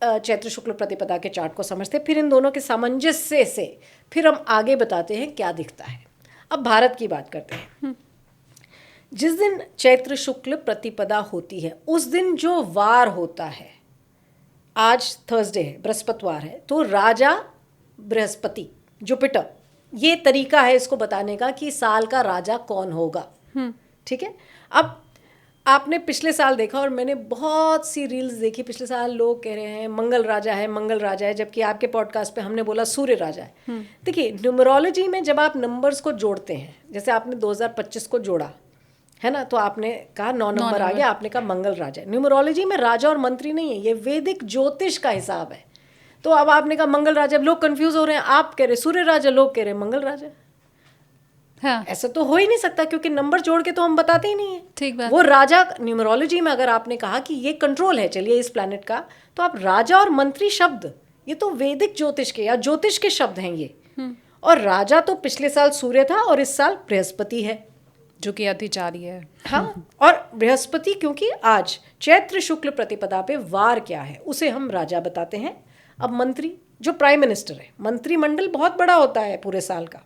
चैत्र शुक्ल प्रतिपदा के चार्ट को समझते हैं, फिर इन दोनों के सामंजस्य से फिर हम आगे बताते हैं क्या दिखता है। अब भारत की बात करते हैं। जिस दिन चैत्र शुक्ल प्रतिपदा होती है उस दिन जो वार होता है, आज थर्सडे है, बृहस्पतिवार है, तो राजा बृहस्पति जुपिटर, ये तरीका है इसको बताने का कि साल का राजा कौन होगा। ठीक है। अब आपने पिछले साल देखा और मैंने बहुत सी रील्स देखी, पिछले साल लोग कह रहे हैं मंगल राजा है, मंगल राजा है, जबकि आपके पॉडकास्ट पे हमने बोला सूर्य राजा है। देखिए, न्यूमरोलॉजी में जब आप नंबर्स को जोड़ते हैं, जैसे आपने 2025 को जोड़ा है ना, तो आपने कहा 9 नंबर आ गया, आपने कहा मंगल राजा है। न्यूमरोलॉजी में राजा और मंत्री नहीं है, ये वैदिक ज्योतिष का हिसाब है। तो अब आपने कहा मंगल राजा, लोग कंफ्यूज हो रहे हैं, आप कह रहे सूर्य राजा, लोग कह रहे मंगल राजा। हाँ। ऐसा तो हो ही नहीं सकता, क्योंकि नंबर जोड़ के तो हम बताते ही नहीं है। ठीक बात। वो राजा न्यूमरोलॉजी में अगर आपने कहा कि ये कंट्रोल है चलिए इस प्लैनेट का, तो आप राजा और मंत्री शब्द, ये तो वैदिक ज्योतिष के या ज्योतिष के शब्द हैं ये। और राजा तो पिछले साल सूर्य था और इस साल बृहस्पति है, जो कि अतिचारी है। हाँ। और बृहस्पति क्योंकि आज चैत्र शुक्ल प्रतिपदा पे वार क्या है उसे हम राजा बताते हैं। अब मंत्री जो प्राइम मिनिस्टर है, मंत्रिमंडल बहुत बड़ा होता है पूरे साल का,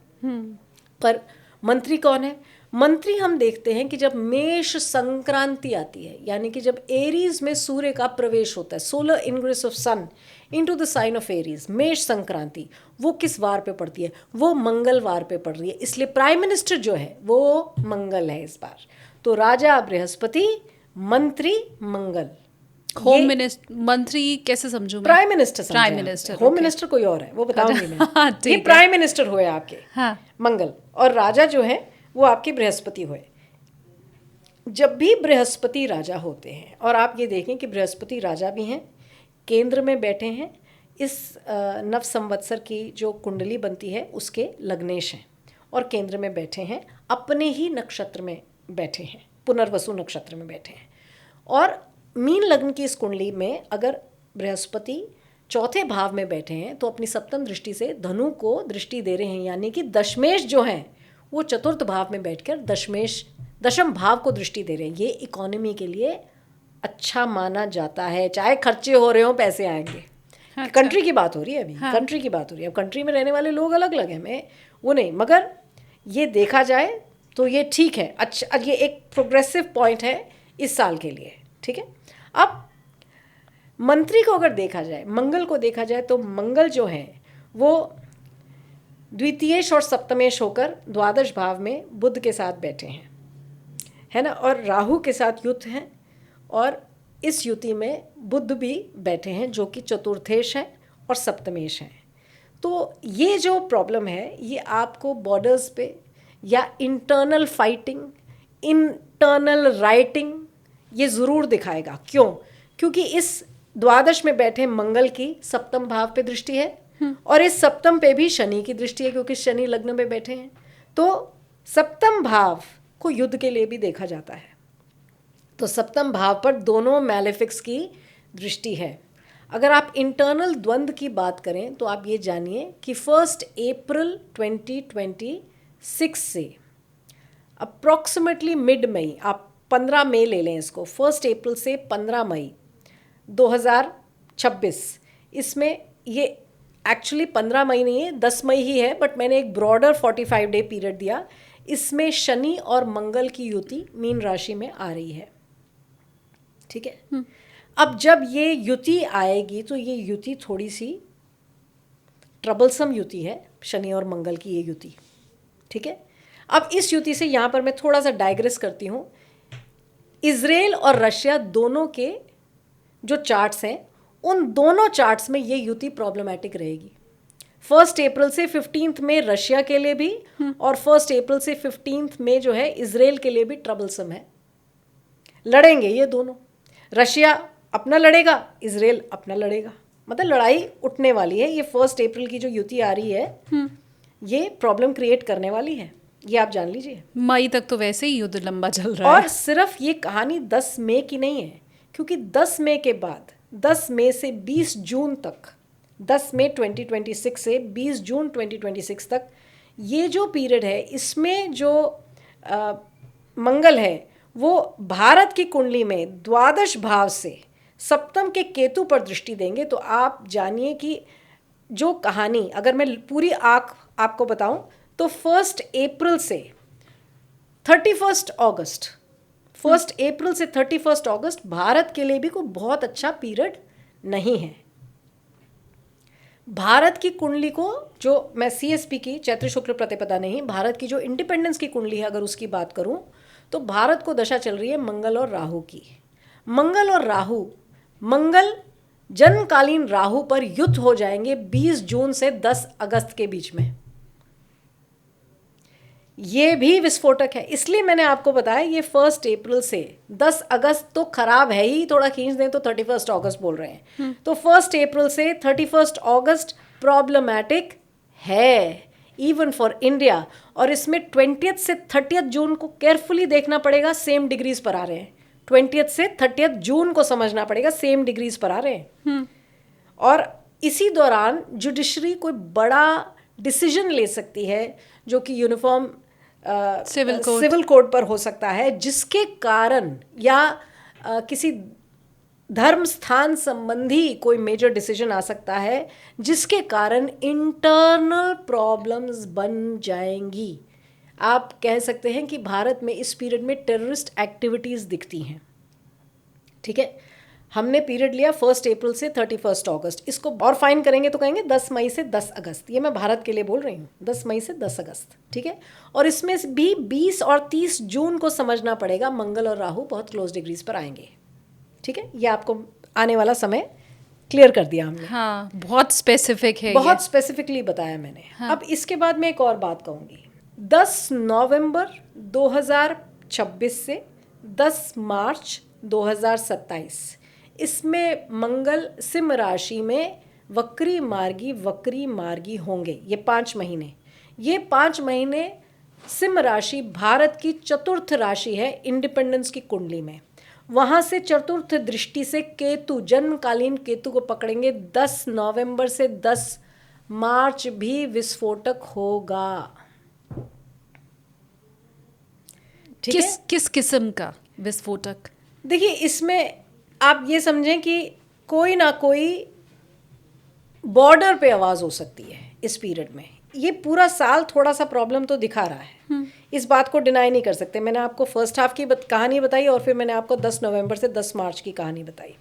पर मंत्री कौन है? मंत्री हम देखते हैं कि जब मेष संक्रांति आती है, यानी कि जब एरीज में सूर्य का प्रवेश होता है, solar ingress of sun into the sign of Aries, Mesha Sankranti, वो किस वार पे पड़ती है? वो मंगलवार पे पड़ रही है, इसलिए प्राइम मिनिस्टर जो है वो मंगल है इस बार। तो राजा बृहस्पति, मंत्री मंगल। होम मिनिस्टर, मंत्री कैसे समझूं मैं? Prime minister. Prime minister. Home minister कोई और है, वो बताऊंगी मैं। ठीक ये है। प्राइम मिनिस्टर हुए आपके। हाँ। मंगल, और राजा जो है वो आपके बृहस्पति हुए। जब भी बृहस्पति राजा होते हैं, और आप ये देखें कि बृहस्पति राजा भी हैं, केंद्र में बैठे हैं, इस नव संवत्सर की जो कुंडली बनती है उसके लग्नेश हैं, और केंद्र में बैठे हैं, अपने ही नक्षत्र में बैठे हैं, पुनर्वसु नक्षत्र में बैठे हैं। और मीन लग्न की इस कुंडली में अगर बृहस्पति चौथे भाव में बैठे हैं तो अपनी सप्तम दृष्टि से धनु को दृष्टि दे रहे हैं, यानी कि दशमेश जो हैं वो चतुर्थ भाव में बैठकर दशम भाव को दृष्टि दे रहे हैं। ये इकोनॉमी के लिए अच्छा माना जाता है, चाहे खर्चे हो रहे हो पैसे आएंगे। अच्छा। कंट्री की बात हो रही है अभी। हाँ। कंट्री की बात हो रही है। अब कंट्री में रहने वाले लोग अलग अलग हैं, मैं वो नहीं, मगर ये देखा जाए तो ये ठीक है। अच्छा, ये एक प्रोग्रेसिव पॉइंट है इस साल के लिए। ठीक है। अब मंत्री को अगर देखा जाए, मंगल को देखा जाए, तो मंगल जो है वो द्वितीयेश और सप्तमेश होकर द्वादश भाव में बुध के साथ बैठे हैं, है ना, और राहु के साथ युक्त हैं, और इस युति में बुध भी बैठे हैं जो कि चतुर्थेश है और सप्तमेश है। तो ये जो प्रॉब्लम है ये आपको बॉर्डर्स पे या इंटरनल फाइटिंग, इंटरनल राइटिंग ये ज़रूर दिखाएगा। क्यों? क्योंकि इस द्वादश में बैठे मंगल की सप्तम भाव पे दृष्टि है, और इस सप्तम पे भी शनि की दृष्टि है, क्योंकि शनि लग्न में बैठे हैं। तो सप्तम भाव को युद्ध के लिए भी देखा जाता है, तो सप्तम भाव पर दोनों मैलेफिक्स की दृष्टि है। अगर आप इंटरनल द्वंद्व की बात करें तो आप ये जानिए कि 1 अप्रैल 2026 से अप्रॉक्सीमेटली मिड मई, आप 15 मई ले लें इसको, 1 अप्रैल से 15 मई 2026, इसमें ये एक्चुअली 15 मई नहीं है, 10 मई ही है, बट मैंने एक ब्रॉडर 45 डे पीरियड दिया। इसमें शनि और मंगल की युति मीन राशि में आ रही है। ठीक है। अब जब ये युति आएगी तो ये युति थोड़ी सी ट्रबलसम युति है, शनि और मंगल की ये युति। ठीक है। अब इस युति से यहाँ पर मैं थोड़ा सा डाइग्रेस करती हूँ। इजराइल और रशिया दोनों के जो चार्ट्स हैं, उन दोनों चार्ट्स में ये युति प्रॉब्लमैटिक रहेगी। 1 अप्रैल से 15 मई रशिया के लिए भी, और 1 अप्रैल से 15 मई जो है इजराइल के लिए भी ट्रबलसम है। लड़ेंगे ये दोनों, रशिया अपना लड़ेगा, इजराइल अपना लड़ेगा, मतलब लड़ाई उठने वाली है। ये 1 अप्रैल की जो युति आ रही है ये प्रॉब्लम क्रिएट करने वाली है। ये आप जान लीजिए। मई तक तो वैसे ही युद्ध लंबा चल रहा और है। सिर्फ ये कहानी 10 मई की नहीं है, क्योंकि 10 मई के बाद 10 मई से 20 जून तक, 10 मई 2026 से 20 जून 2026 तक ये जो पीरियड है, इसमें जो मंगल है वो भारत की कुंडली में द्वादश भाव से सप्तम के केतु पर दृष्टि देंगे। तो आप जानिए कि जो कहानी, अगर मैं पूरी आपको बताऊं तो 1 अप्रैल से 31 अगस्त, 1 अप्रैल से 31 अगस्त भारत के लिए भी कोई बहुत अच्छा पीरियड नहीं है। भारत की कुंडली को, जो मैं CSP की चैत्र शुक्ल प्रतिपदा नहीं, भारत की जो इंडिपेंडेंस की कुंडली है अगर उसकी बात करूं, तो भारत को दशा चल रही है मंगल और राहु की। मंगल और राहु, मंगल जन्मकालीन राहु पर युद्ध हो जाएंगे 20 जून से 10 अगस्त के बीच में। ये भी विस्फोटक है, इसलिए मैंने आपको बताया ये 1 अप्रैल से 10 अगस्त तो खराब है ही, थोड़ा खींच दें तो 31 अगस्त बोल रहे हैं। तो 1 अप्रैल से 31 अगस्त प्रॉब्लमैटिक है इवन फॉर इंडिया। और इसमें 20 से 30 जून को केयरफुली देखना पड़ेगा, सेम डिग्रीज पर आ रहे हैं। 20 से 30 जून को समझना पड़ेगा, सेम डिग्रीज पर आ रहे हैं। और इसी दौरान जुडिशरी कोई बड़ा डिसीजन ले सकती है जो कि यूनिफॉर्म सिविल कोड पर हो सकता है, जिसके कारण या किसी धर्म स्थान संबंधी कोई मेजर डिसीजन आ सकता है, जिसके कारण इंटरनल प्रॉब्लम्स बन जाएंगी। आप कह सकते हैं कि भारत में इस पीरियड में टेररिस्ट एक्टिविटीज़ दिखती हैं। ठीक है, हमने पीरियड लिया 1 अप्रैल से 31 अगस्त, इसको और फाइन करेंगे तो कहेंगे 10 मई से 10 अगस्त। ये मैं भारत के लिए बोल रही हूँ, 10 मई से 10 अगस्त। ठीक है, और इसमें भी 20 और 30 जून को समझना पड़ेगा, मंगल और राहु बहुत क्लोज डिग्रीज पर आएंगे। ठीक है, ये आपको आने वाला समय क्लियर कर दिया हमने। हाँ, बहुत स्पेसिफिक है, बहुत स्पेसिफिकली बताया मैंने। हाँ। अब इसके बाद मैं एक और बात कहूँगी। 10 नवंबर 2026 से 10 मार्च 2027, इसमें मंगल सिंह राशि में वक्री मार्गी होंगे। ये 5 महीने, ये 5 महीने सिंह राशि भारत की चतुर्थ राशि है इंडिपेंडेंस की कुंडली में। वहाँ से चतुर्थ दृष्टि से केतु, जन्मकालीन केतु को पकड़ेंगे। 10 नवंबर से 10 मार्च भी विस्फोटक होगा। किस किस्म का विस्फोटक? देखिए, इसमें आप ये समझें कि कोई ना कोई बॉर्डर पे आवाज़ हो सकती है इस पीरियड में। ये पूरा साल थोड़ा सा प्रॉब्लम तो दिखा रहा है, इस बात को डिनाई नहीं कर सकते। मैंने आपको फर्स्ट हाफ की कहानी बताई और फिर मैंने आपको 10 नवंबर से 10 मार्च की कहानी बताई।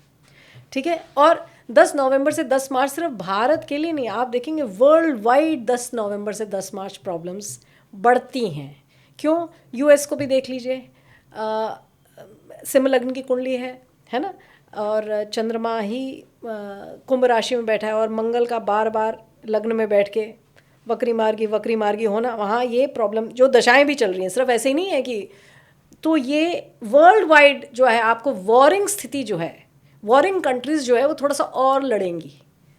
ठीक है, और 10 नवंबर से 10 मार्च सिर्फ भारत के लिए नहीं, आप देखेंगे वर्ल्ड वाइड 10 नवंबर से 10 मार्च प्रॉब्लम्स बढ़ती हैं। क्यों? US को भी देख लीजिए, सिंह लग्न की कुंडली है ना, और चंद्रमा ही कुंभ राशि में बैठा है, और मंगल का बार बार लग्न में बैठ के वक्री मार्गी होना, वहाँ ये प्रॉब्लम जो दशाएं भी चल रही हैं, सिर्फ ऐसे ही नहीं है कि, तो ये वर्ल्ड वाइड जो है आपको वॉरिंग स्थिति जो है, वॉरिंग कंट्रीज जो है वो थोड़ा सा और लड़ेंगी।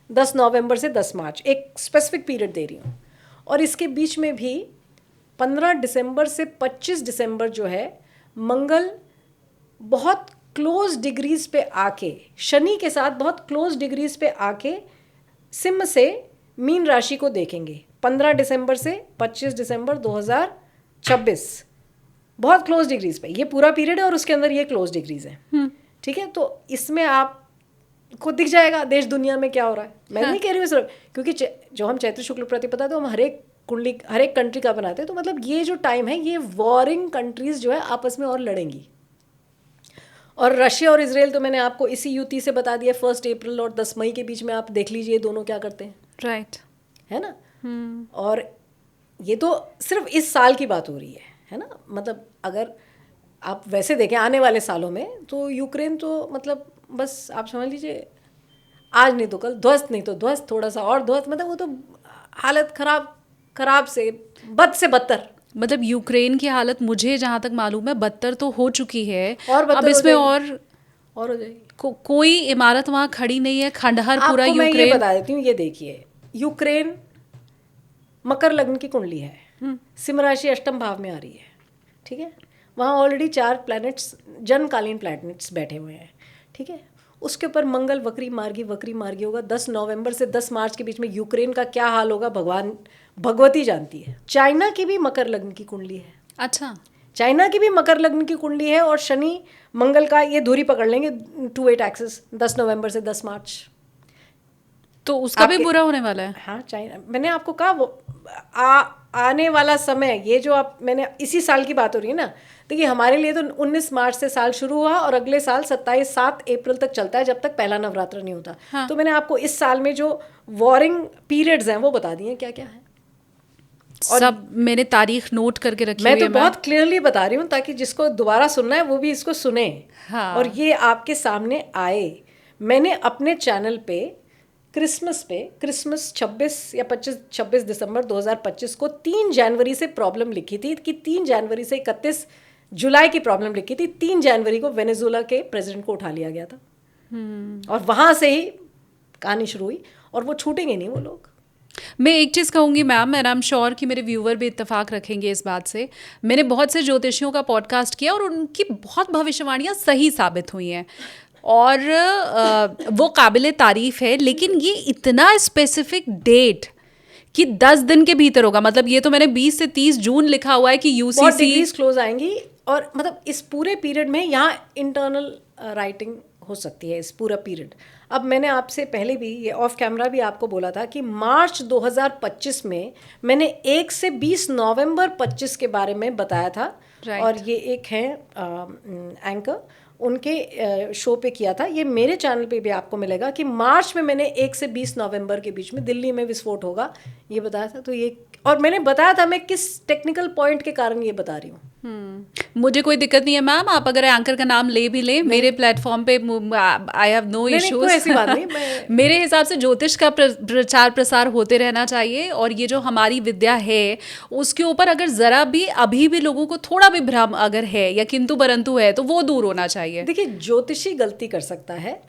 10 नवंबर से 10 मार्च एक स्पेसिफिक पीरियड दे रही हूँ। और इसके बीच में भी 15 दिसंबर से 25 दिसंबर जो है मंगल बहुत क्लोज डिग्रीज पे आके, शनि के साथ बहुत क्लोज डिग्रीज पे आके सिंह से मीन राशि को देखेंगे। 15 दिसंबर से 25 दिसंबर 2026 बहुत क्लोज डिग्रीज पे, ये पूरा पीरियड है और उसके अंदर ये क्लोज डिग्रीज है। ठीक है, तो इसमें आपको दिख जाएगा देश दुनिया में क्या हो रहा है। मैं नहीं कह रही हूँ सिर्फ, क्योंकि जो हम चैत्र शुक्ल प्रतिपदा तो हम हर एक कुंडली हर एक कंट्री का बनाते हैं, तो मतलब ये जो टाइम है ये वॉरिंग कंट्रीज जो है आपस में और लड़ेंगी। और रशिया और इजराइल तो मैंने आपको इसी युति से बता दिया, 1 अप्रैल और 10 मई के बीच में आप देख लीजिए दोनों क्या करते हैं। राइट, है ना। और ये तो सिर्फ इस साल की बात हो रही है ना। मतलब अगर आप वैसे देखें आने वाले सालों में, तो यूक्रेन तो मतलब बस आप समझ लीजिए आज नहीं तो कल ध्वस्त, नहीं तो ध्वस्त, थोड़ा सा और ध्वस्त, मतलब वो तो हालत खराब से बदतर। मतलब यूक्रेन की हालत मुझे जहाँ तक मालूम है बदतर तो हो चुकी है, और अब इसमें और हो जाएगी। कोई इमारत वहाँ खड़ी नहीं है, खंडहर पूरा यूक्रेन। मैं ये बता देती हूँ, ये देखिए यूक्रेन मकर लग्न की कुंडली है, सिंह राशि अष्टम भाव में आ रही है, ठीक है। वहाँ ऑलरेडी 4 प्लैनेट्स, जनकालीन प्लैनेट्स बैठे हुए हैं, ठीक है। उसके ऊपर मंगल वक्री मार्गी होगा। 10 नवंबर से 10 मार्च के बीच में यूक्रेन का क्या हाल होगा भगवान भगवती जानती है। चाइना की भी मकर लग्न की कुंडली है। अच्छा, चाइना की भी मकर लग्न की कुंडली है और शनि मंगल का ये धुरी पकड़ लेंगे 2-8 एक्सिस 10 नवंबर से 10 मार्च। तो उसका भी बुरा होने वाला है। हाँ, चाइना, मैंने आपको कहा वो आने वाला समय, ये जो आप, मैंने इसी साल की बात हो रही है ना, देखिए हमारे लिए तो 19 मार्च से साल शुरू हुआ और अगले साल 7 अप्रैल तक चलता है, जब तक पहला नवरात्र नहीं होता। हाँ। तो मैंने आपको इस साल में जो वॉरिंग पीरियड्स हैं वो बता दिए क्या क्या है। और सब मैंने तारीख नोट करके रखी मैं हुई तो है। बहुत क्लियरली बता रही हूँ ताकि जिसको दोबारा सुनना है वो भी इसको सुने। हाँ। और ये आपके सामने आए। मैंने अपने चैनल पे क्रिसमस 26 या 26 दिसंबर 2025 को 3 जनवरी से प्रॉब्लम लिखी थी कि 3 जनवरी से 31 जुलाई की प्रॉब्लम लिखी थी। 3 जनवरी को वेनेजुएला के प्रेसिडेंट को उठा लिया गया था और वहाँ से ही कहानी शुरू हुई और वो छूटेंगे नहीं वो लोग। मैं एक चीज़ कहूँगी ma'am, and I am sure कि मेरे व्यूअर भी इत्तेफाक रखेंगे इस बात से। मैंने बहुत से ज्योतिषियों का पॉडकास्ट किया और उनकी बहुत भविष्यवाणियाँ सही साबित हुई हैं और वो काबिले तारीफ है, लेकिन ये इतना स्पेसिफिक डेट कि 10 दिन के भीतर होगा। मतलब ये तो मैंने 20 से 30 जून लिखा हुआ है कि बहुत यूसीसी डिग्रीज क्लोज आएंगी और मतलब इस पूरे पीरियड में यहाँ इंटरनल राइटिंग हो सकती है इस पूरा पीरियड। अब मैंने आपसे पहले भी ये ऑफ कैमरा भी आपको बोला था कि मार्च 2025 में मैंने 1 से 20 नवंबर 25 के बारे में बताया था। Right. और ये एक है एंकर, उनके शो पे किया था। ये मेरे चैनल पे भी आपको मिलेगा कि मार्च में मैंने 1 से 20 नवंबर के बीच में दिल्ली में विस्फोट होगा ये बताया था। तो ये, और मैंने बताया था मैं किस टेक्निकल पॉइंट के कारण ये बता रही हूँ। मुझे कोई दिक्कत नहीं है मैम, आप अगर एंकर का नाम ले भी लें मेरे प्लेटफॉर्म पे, आई हैव नो इश्यूज। ऐसी बात नहीं। मेरे हिसाब से ज्योतिष का प्रचार प्रसार होते रहना चाहिए और ये जो हमारी विद्या है उसके ऊपर अगर जरा भी अभी भी लोगों को थोड़ा भी भ्रम अगर है या किंतु परंतु है तो वो दूर होना चाहिए। देखिए, ज्योतिषी गलती कर सकता है,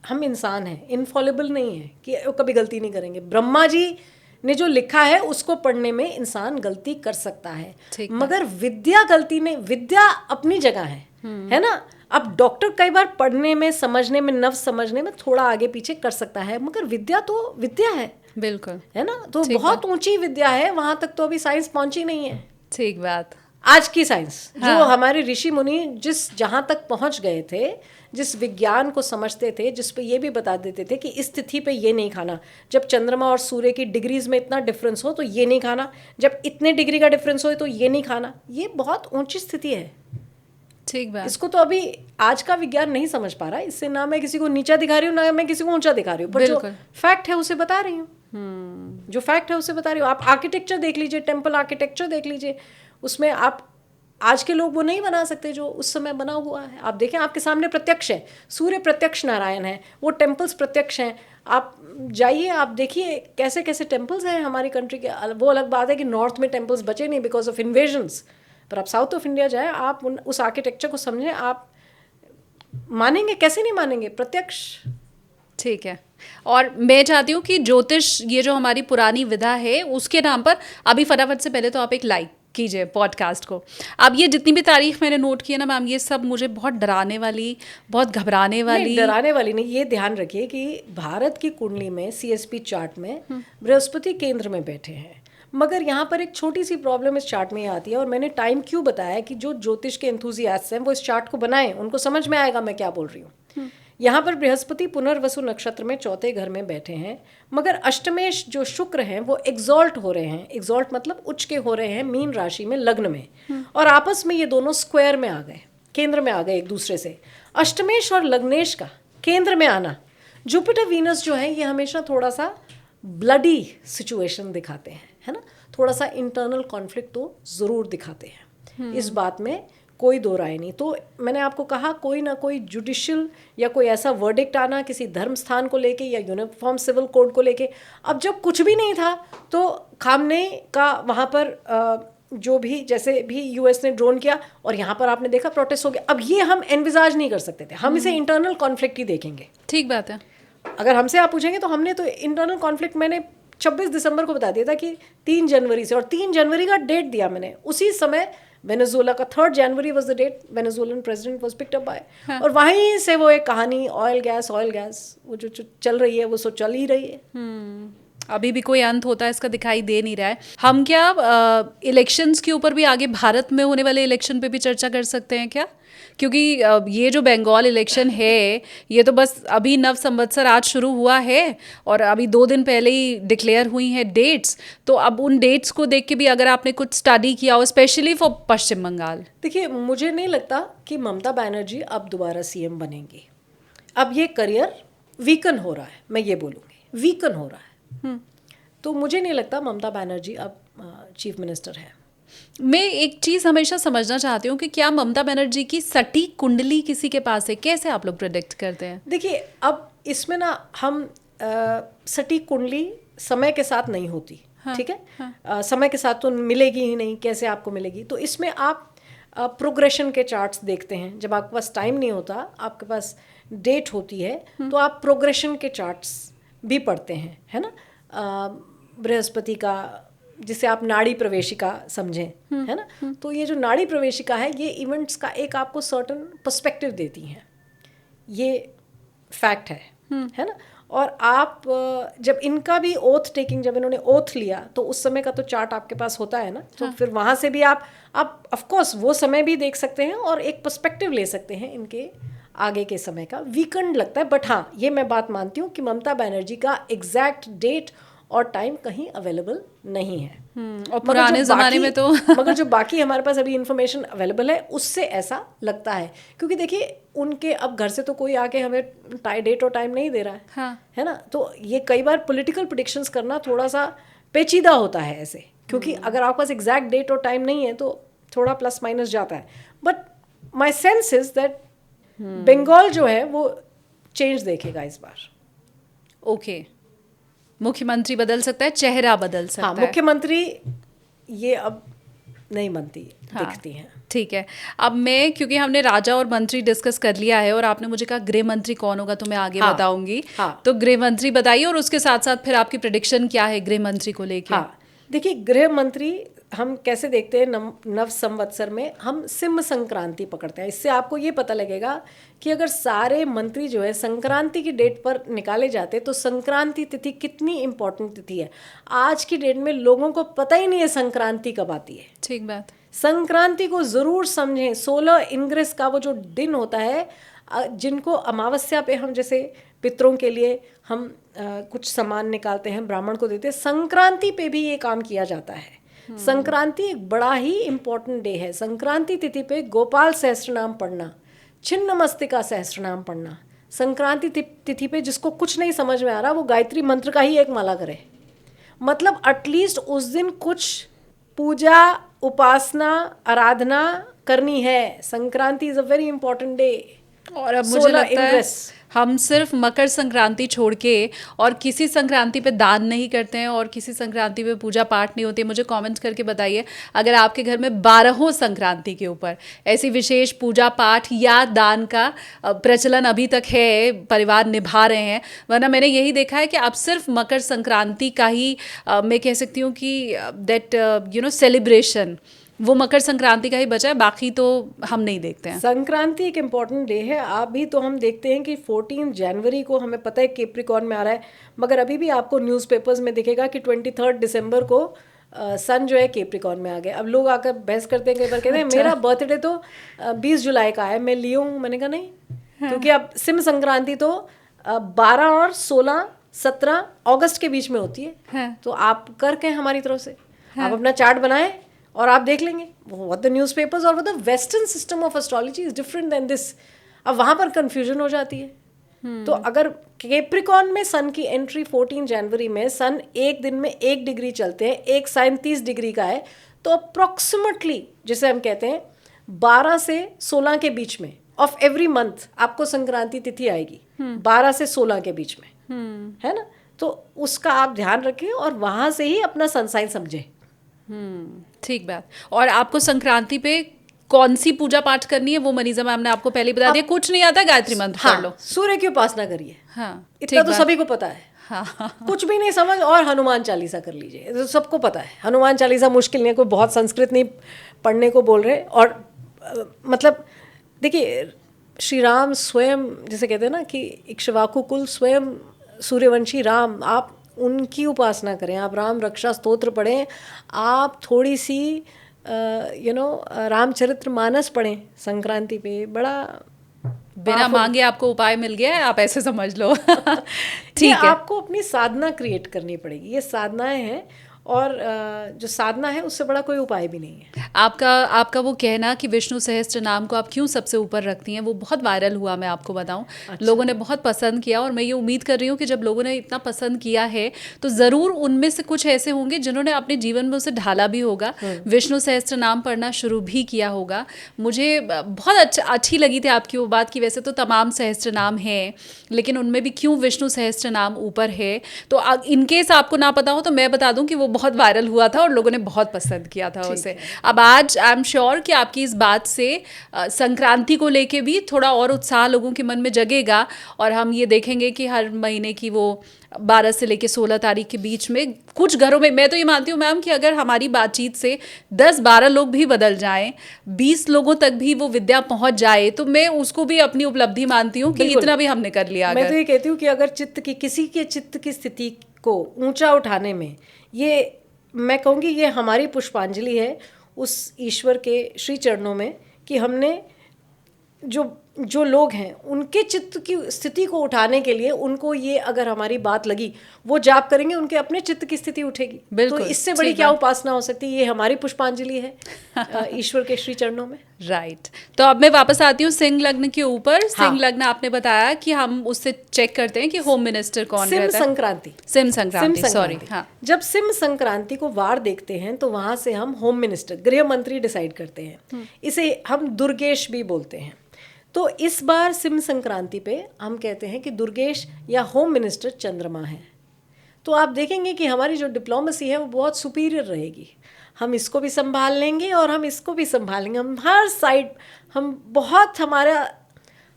हम इंसान हैं, इनफॉलेबल नहीं है कि वो कभी गलती नहीं करेंगे। ब्रह्मा जी ने जो लिखा है उसको पढ़ने में इंसान गलती कर सकता है, मगर विद्या गलती नहीं। विद्या अपनी जगह है ना। अब डॉक्टर कई बार पढ़ने में, समझने में, नव समझने में थोड़ा आगे पीछे कर सकता है, मगर विद्या तो विद्या है। बिल्कुल, है ना। तो बहुत ऊंची विद्या है, वहां तक तो अभी साइंस पहुंची नहीं है। ठीक बात। आज की साइंस जो हमारे ऋषि मुनि जिस जहां तक पहुंच गए थे, जिस विज्ञान को समझते थे, जिस पे ये भी बता देते थे कि इस तिथि पे ये नहीं खाना, जब चंद्रमा और सूर्य की डिग्रीज में इतना डिफरेंस हो तो ये नहीं खाना, जब इतने डिग्री का डिफरेंस हो तो ये नहीं खाना, ये बहुत ऊंची स्थिति है। ठीक बात। इसको तो अभी आज का विज्ञान नहीं समझ पा रहा है। इससे ना मैं किसी को नीचा दिखा रही हूँ ना मैं किसी को ऊंचा दिखा रही हूँ, पर जो फैक्ट है उसे बता रही हूँ। जो फैक्ट है उसे बता रही हूँ। आप आर्किटेक्चर देख लीजिए, टेम्पल आर्किटेक्चर देख लीजिए, उसमें आप आज के लोग वो नहीं बना सकते जो उस समय बना हुआ है। आप देखें, आपके सामने प्रत्यक्ष है, सूर्य प्रत्यक्ष नारायण है, वो टेम्पल्स प्रत्यक्ष हैं। आप जाइए, आप देखिए कैसे कैसे टेम्पल्स हैं हमारी कंट्री के। वो अलग बात है कि नॉर्थ में टेम्पल्स बचे नहीं बिकॉज ऑफ इन्वेजन्स, पर आप साउथ ऑफ इंडिया जाए, आप उस आर्किटेक्चर को समझें, आप मानेंगे, कैसे नहीं मानेंगे, प्रत्यक्ष। ठीक है। और मैं चाहती हूँ कि ज्योतिष ये जो हमारी पुरानी विधा है उसके नाम पर अभी फटाफट से पहले तो आप एक लाइक कीजिए पॉडकास्ट को। अब ये जितनी भी तारीख मैंने नोट की है ना मैम, ये सब मुझे बहुत डराने वाली, बहुत घबराने वाली। डराने वाली नहीं, ये ध्यान रखिए कि भारत की कुंडली में CSP चार्ट में बृहस्पति केंद्र में बैठे हैं, मगर यहाँ पर एक छोटी सी प्रॉब्लम इस चार्ट में आती है। और मैंने टाइम क्यों बताया कि जो ज्योतिष के एंथुजियास्ट हैं वो इस चार्ट को बनाएं, उनको समझ में आएगा मैं क्या बोल रही हूँ। यहाँ पर बृहस्पति पुनर्वसु नक्षत्र में 4थे घर में बैठे हैं, मगर अष्टमेश जो शुक्र हैं वो एग्जॉल्ट हो रहे हैं। एग्जॉल्ट मतलब उच्च के हो रहे हैं मीन राशि में, लग्न में, और आपस में ये दोनों स्क्वायर में आ गए, केंद्र में आ गए एक दूसरे से। अष्टमेश और लग्नेश का केंद्र में आना, जुपिटर वीनस जो है ये हमेशा थोड़ा सा ब्लडी सिचुएशन दिखाते हैं, है ना। थोड़ा सा इंटरनल कॉन्फ्लिक्ट तो ज़रूर दिखाते हैं, इस बात में कोई दो राय नहीं। तो मैंने आपको कहा कोई ना कोई जुडिशियल या कोई ऐसा वर्डिक्ट आना किसी धर्म स्थान को लेके या यूनिफॉर्म सिविल कोड को लेके। अब जब कुछ भी नहीं था तो खामने का वहाँ पर जो भी, जैसे भी US ने ड्रोन किया और यहाँ पर आपने देखा प्रोटेस्ट हो गया। अब ये हम एनविजाज नहीं कर सकते थे, हम इसे इंटरनल कॉन्फ्लिक्ट ही देखेंगे। ठीक बात है। अगर हमसे आप पूछेंगे तो हमने तो इंटरनल कॉन्फ्लिक्ट मैंने 26 दिसंबर को बता दिया था कि 3 जनवरी से, और 3 जनवरी का डेट दिया मैंने। उसी समय वेनेजुएला का 3 January was the date Venezuelan president was picked up by, और वहीं से वो एक कहानी ऑयल गैस वो जो चल रही है वो सो चल ही रही है। अभी भी कोई अंत होता है इसका दिखाई दे नहीं रहा है। हम क्या इलेक्शंस के ऊपर भी आगे भारत में होने वाले इलेक्शन पे भी चर्चा कर सकते हैं क्या? क्योंकि ये जो बंगाल इलेक्शन है ये तो बस अभी नव संवत्सर आज शुरू हुआ है और अभी 2 दिन पहले ही डिक्लेयर हुई हैं डेट्स। तो अब उन डेट्स को देख के भी अगर आपने कुछ स्टडी किया हो स्पेशली फॉर पश्चिम बंगाल। देखिए, मुझे नहीं लगता कि ममता बनर्जी अब दोबारा सीएम बनेंगी। अब ये करियर वीकन हो रहा है, मैं ये बोलूँगी वीकन हो रहा है। तो मुझे नहीं लगता ममता बनर्जी अब चीफ मिनिस्टर है। मैं एक चीज़ हमेशा समझना चाहती हूँ कि क्या ममता बनर्जी की सटीक कुंडली किसी के पास है? कैसे आप लोग प्रेडिक्ट करते हैं? देखिए, अब इसमें ना हम सटीक कुंडली समय के साथ नहीं होती। हाँ, ठीक है। हाँ। समय के साथ तो मिलेगी ही नहीं, कैसे आपको मिलेगी? तो इसमें आप प्रोग्रेशन के चार्ट्स देखते हैं। जब आपके पास टाइम नहीं होता, आपके पास डेट होती है, तो आप प्रोग्रेशन के चार्ट्स भी पढ़ते हैं, है ना। बृहस्पति का, जिसे आप नाड़ी प्रवेशिका समझें, है ना। तो ये जो नाड़ी प्रवेशिका है, ये इवेंट्स का एक आपको सर्टन पर्सपेक्टिव देती हैं, ये फैक्ट है ना। और आप जब इनका भी ओथ टेकिंग, जब इन्होंने ओथ लिया तो उस समय का तो चार्ट आपके पास होता है ना। तो फिर वहाँ से भी आप ऑफ कोर्स वो समय भी देख सकते हैं और एक पर्सपेक्टिव ले सकते हैं इनके आगे के समय का। वीकेंड लगता है, बट हाँ, ये मैं बात मानती हूँ कि ममता बनर्जी का एग्जैक्ट डेट और टाइम कहीं अवेलेबल नहीं है। और पुराने ज़माने में तो मगर जो बाकी हमारे पास अभी इंफॉर्मेशन अवेलेबल है उससे ऐसा लगता है। क्योंकि देखिए, उनके अब घर से तो कोई आके हमें डेट और टाइम नहीं दे रहा है। हाँ। है ना। तो ये कई बार पॉलिटिकल प्रेडिक्शंस करना थोड़ा सा पेचीदा होता है ऐसे, क्योंकि अगर आपके पास एग्जैक्ट डेट और टाइम नहीं है तो थोड़ा प्लस माइनस जाता है। But my sense is that Bengal जो है वो चेंज देखेगा इस बार। ओके, मुख्यमंत्री बदल सकता है, चेहरा बदल सकता है। मुख्यमंत्री ये अब नहीं बनती, दिखती हैं। ठीक है। अब मैं, क्योंकि हमने राजा और मंत्री डिस्कस कर लिया है और आपने मुझे कहा गृह मंत्री कौन होगा, तो मैं आगे बताऊंगी। तो गृह मंत्री बताइए और उसके साथ साथ फिर आपकी प्रेडिक्शन क्या है गृह मंत्री को लेकर। देखिए, गृह मंत्री हम कैसे देखते हैं, नव संवत्सर में हम सिंह संक्रांति पकड़ते हैं। इससे आपको ये पता लगेगा कि अगर सारे मंत्री जो है संक्रांति की डेट पर निकाले जाते तो संक्रांति तिथि कितनी इम्पोर्टेंट तिथि है। आज की डेट में लोगों को पता ही नहीं है संक्रांति कब आती है। ठीक बात। संक्रांति को ज़रूर समझें। 16 इंग्रेस का वो जो दिन होता है, जिनको अमावस्या पे हम जैसे पितरों के लिए हम कुछ सामान निकालते हैं, ब्राह्मण को देते हैं, संक्रांति पे भी ये काम किया जाता है। संक्रांति एक बड़ा ही इम्पोर्टेंट डे है। संक्रांति तिथि पे गोपाल सहस्त्रनाम पढ़ना, छिन्न मस्तिका सहस्त्रनाम पढ़ना। संक्रांति तिथि पे जिसको कुछ नहीं समझ में आ रहा वो गायत्री मंत्र का ही एक माला करे। मतलब एटलीस्ट उस दिन कुछ पूजा, उपासना, आराधना करनी है। Sankranti is a very important day. और अब मुझे लगता है हम सिर्फ मकर संक्रांति छोड़ के और किसी संक्रांति पे दान नहीं करते हैं और किसी संक्रांति पे पूजा पाठ नहीं होती है। मुझे कमेंट्स करके बताइए अगर आपके घर में 12 संक्रांति के ऊपर ऐसी विशेष पूजा पाठ या दान का प्रचलन अभी तक है, परिवार निभा रहे हैं। वरना मैंने यही देखा है कि अब सिर्फ मकर संक्रांति का ही मैं कह सकती हूँ कि दैट सेलिब्रेशन वो मकर संक्रांति का ही बचा है, बाकी तो हम नहीं देखते हैं। संक्रांति एक इम्पॉर्टेंट डे है। अभी तो हम देखते हैं कि 14 जनवरी को हमें पता है कैप्रिकॉर्न में आ रहा है, मगर अभी भी आपको न्यूज़पेपर्स में दिखेगा कि 23 दिसंबर को सन जो है कैप्रिकॉर्न में आ गया। अब लोग आकर बहस करते हैं, कई बार कहते हैं मेरा बर्थडे तो 20 जुलाई का है, मैं लियो हूँ। मैंने कहा नहीं, क्योंकि अब सिम संक्रांति तो 12 और 16, 17 अगस्त के बीच में होती है। तो आप करके हमारी तरफ से आप अपना चार्ट बनाएं और आप देख लेंगे। व्हाट द न्यूज़पेपर्स और the western system of astrology is different than this. अब वहाँ पर कन्फ्यूजन हो जाती है। तो अगर कैप्रिकॉर्न में सन की एंट्री 14 जनवरी में, सन एक दिन में 1 डिग्री चलते हैं, एक साइन 30 डिग्री का है, तो अप्रॉक्सीमेटली जिसे हम कहते हैं 12 से 16 के बीच में ऑफ एवरी मंथ आपको संक्रांति तिथि आएगी। 12 से 16 के बीच में, है ना। तो उसका आप ध्यान रखें और वहाँ से ही अपना सनसाइन समझें। ठीक बात। और आपको संक्रांति पे कौन सी पूजा पाठ करनी है वो मनीषा मैम ने आपको पहले बता दिया। कुछ नहीं आता, गायत्री मंत्र पढ़ लो, सूर्य की उपासना करिए। हाँ, इतना तो सभी को पता है। हाँ कुछ भी नहीं समझ, और हनुमान चालीसा कर लीजिए, तो सबको पता है हनुमान चालीसा मुश्किल नहीं है, कोई बहुत संस्कृत नहीं पढ़ने को बोल रहे। और मतलब देखिए, श्री राम स्वयं, जैसे कहते हैं ना कि इक्ष्वाकु कुल स्वयं सूर्यवंशी राम, आप उनकी उपासना करें, आप राम रक्षा स्तोत्र पढ़ें, आप थोड़ी सी रामचरित्र मानस पढ़ें संक्रांति पे, बड़ा बिना मांगे आपको उपाय मिल गया है, आप ऐसे समझ लो। ठीक ये है, आपको अपनी साधना क्रिएट करनी पड़ेगी, ये साधनाएं हैं, और जो साधना है उससे बड़ा कोई उपाय भी नहीं है। आपका वो कहना कि विष्णु सहस्त्र नाम को आप क्यों सबसे ऊपर रखती हैं, वो बहुत वायरल हुआ, मैं आपको बताऊं। अच्छा। लोगों ने बहुत पसंद किया, और मैं ये उम्मीद कर रही हूँ कि जब लोगों ने इतना पसंद किया है तो ज़रूर उनमें से कुछ ऐसे होंगे जिन्होंने अपने जीवन में उसे ढाला भी होगा, विष्णु सहस्त्र नाम पढ़ना शुरू भी किया होगा। मुझे बहुत अच्छी लगी थी आपकी वो बात कि वैसे तो तमाम सहस्त्र नाम हैं, लेकिन उनमें भी क्यों विष्णु सहस्त्र नाम ऊपर है। तो इनकेस आपको ना पता हो तो मैं बता दूं कि वो बहुत वायरल हुआ था और लोगों ने बहुत पसंद किया था उसे। अब आज आई एम श्योर कि आपकी इस बात से संक्रांति को लेके भी थोड़ा और उत्साह लोगों के मन में जगेगा, और हम ये देखेंगे कि हर महीने की वो 12 से लेके 16 तारीख के बीच में कुछ घरों में, मैं तो ये मानती हूँ मैम कि अगर हमारी बातचीत से 10-12 लोग भी बदल जाएं, 20 लोगों तक भी वो विद्या पहुंच जाए, तो मैं उसको भी अपनी उपलब्धि मानती हूँ कि इतना भी हमने कर लिया। मैं तो ये कहती हूँ कि अगर किसी के चित्त की स्थिति को ऊंचा उठाने में, ये मैं कहूँगी ये हमारी पुष्पांजलि है उस ईश्वर के श्री चरणों में, कि हमने जो लोग हैं उनके चित्त की स्थिति को उठाने के लिए, उनको ये अगर हमारी बात लगी, वो जाप करेंगे, उनके अपने चित्त की स्थिति उठेगी। तो इससे बड़ी क्या उपासना हो सकती है? ये हमारी पुष्पांजलि है ईश्वर के श्री चरणों में। राइट। तो अब मैं वापस आती हूँ सिंह लग्न के ऊपर। सिंह लग्न आपने बताया कि हम उससे चेक करते हैं कि होम मिनिस्टर कौन रहता है। सिम संक्रांति सॉरी, हाँ। जब सिम संक्रांति को वार देखते हैं तो वहां से हम होम मिनिस्टर, गृह मंत्री डिसाइड करते हैं। इसे हम दुर्गेश भी बोलते हैं। तो इस बार सिम संक्रांति पे हम कहते हैं कि दुर्गेश या होम मिनिस्टर चंद्रमा है। तो आप देखेंगे कि हमारी जो डिप्लोमेसी है वो बहुत सुपीरियर रहेगी। हम इसको भी संभाल लेंगे और हम इसको भी संभाल लेंगे। हम हर साइड, हम बहुत,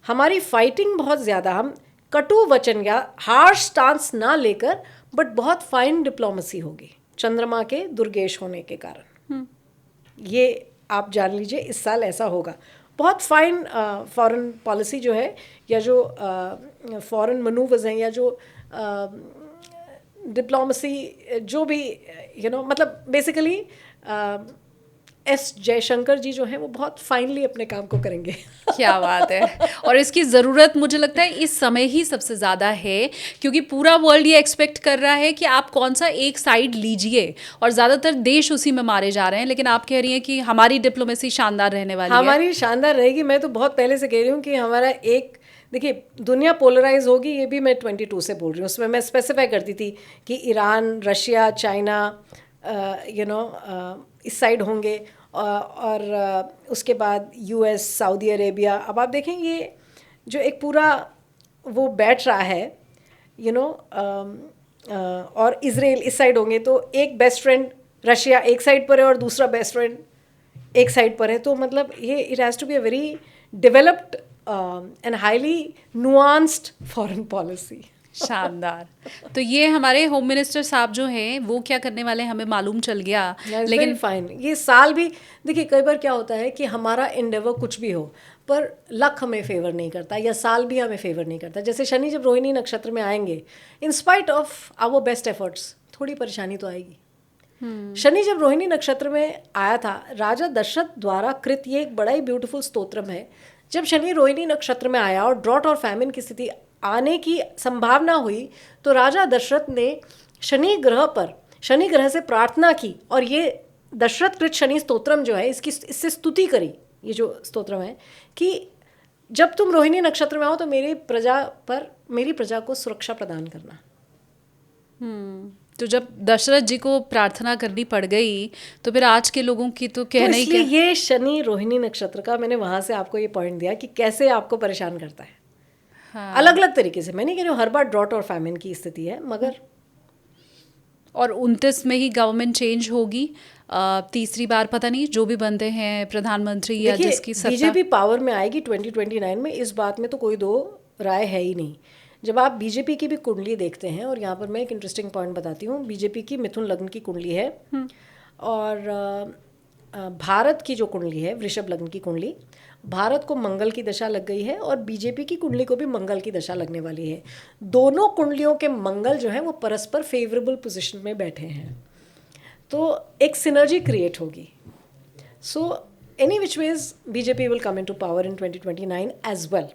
हमारी फाइटिंग बहुत ज़्यादा, हम कटु वचन या हार्श स्टांस ना लेकर, बट बहुत फाइन डिप्लोमेसी होगी चंद्रमा के दुर्गेश होने के कारण। ये आप जान लीजिए, इस साल ऐसा होगा। बहुत फाइन फॉरेन पॉलिसी जो है, या जो फॉरेन मनूवर्स हैं, या जो डिप्लोमेसी जो भी मतलब बेसिकली एस जयशंकर जी जो हैं वो बहुत फाइनली अपने काम को करेंगे। क्या बात है। और इसकी ज़रूरत मुझे लगता है इस समय ही सबसे ज़्यादा है, क्योंकि पूरा वर्ल्ड ये एक्सपेक्ट कर रहा है कि आप कौन सा एक साइड लीजिए, और ज़्यादातर देश उसी में मारे जा रहे हैं। लेकिन आप कह रही हैं कि हमारी डिप्लोमेसी शानदार रहने वाली है। हमारी शानदार रहेगी। मैं तो बहुत पहले से कह रही हूँ कि हमारा एक, देखिए दुनिया पोलराइज होगी, ये भी मैं 22 से बोल रही हूँ। उसमें मैं स्पेसिफाई करती थी कि ईरान, रशिया, चाइना इस साइड होंगे, और उसके बाद यूएस, सऊदी अरेबिया। अब आप देखेंगे ये जो एक पूरा वो बैठ रहा है और इजराइल इस साइड होंगे, तो एक बेस्ट फ्रेंड रशिया एक साइड पर है और दूसरा बेस्ट फ्रेंड एक साइड पर है। तो मतलब ये it has to be a very developed and highly nuanced foreign policy. शानदार। तो ये हमारे होम मिनिस्टर साहब जो हैं वो क्या करने वाले हैं हमें मालूम चल गया। लेकिन फाइन, ये साल भी देखिए, कई बार क्या होता है कि हमारा एंडेवर कुछ भी हो, पर लक हमें फेवर नहीं करता, या साल भी हमें फेवर नहीं करता। जैसे शनि जब रोहिणी नक्षत्र में आएंगे, in spite of our best efforts, थोड़ी परेशानी तो आएगी। शनि जब रोहिणी नक्षत्र में आया था, राजा दशरथ द्वारा कृत, ये एक बड़ा ही ब्यूटीफुल स्तोत्रम है। जब शनि रोहिणी नक्षत्र में आया और ड्रॉट और फैमिन की स्थिति आने की संभावना हुई, तो राजा दशरथ ने शनि ग्रह से प्रार्थना की, और ये दशरथ कृत शनि स्तोत्रम जो है इससे स्तुति करी। ये जो स्तोत्रम है कि जब तुम रोहिणी नक्षत्र में आओ तो मेरी प्रजा को सुरक्षा प्रदान करना। तो जब दशरथ जी को प्रार्थना करनी पड़ गई, तो फिर आज के लोगों की तो कहना ही क्या। ये शनि रोहिणी नक्षत्र का, मैंने वहां से आपको ये पॉइंट दिया कि कैसे आपको परेशान करता है। हाँ। अलग अलग तरीके से। मैं नहीं कह रही हूँ हर बार ड्रॉट और फैमिन की स्थिति है, मगर और 29 में ही गवर्नमेंट चेंज होगी। तीसरी बार पता नहीं जो भी बनते हैं प्रधानमंत्री या जिसकी सत्ता, बीजेपी पावर में आएगी 2029 में। इस बात में तो कोई दो राय है ही नहीं। जब आप बीजेपी की भी कुंडली देखते हैं, और यहाँ पर मैं एक इंटरेस्टिंग पॉइंट बताती हूँ, बीजेपी की मिथुन लग्न की कुंडली है और भारत की जो कुंडली है वृषभ लग्न की कुंडली, भारत को मंगल की दशा लग गई है और बीजेपी की कुंडली को भी मंगल की दशा लगने वाली है। दोनों कुंडलियों के मंगल जो है वो परस्पर फेवरेबल पोजीशन में बैठे हैं, तो एक सिनर्जी क्रिएट होगी। So any which ways BJP will come into power in 2029 as well.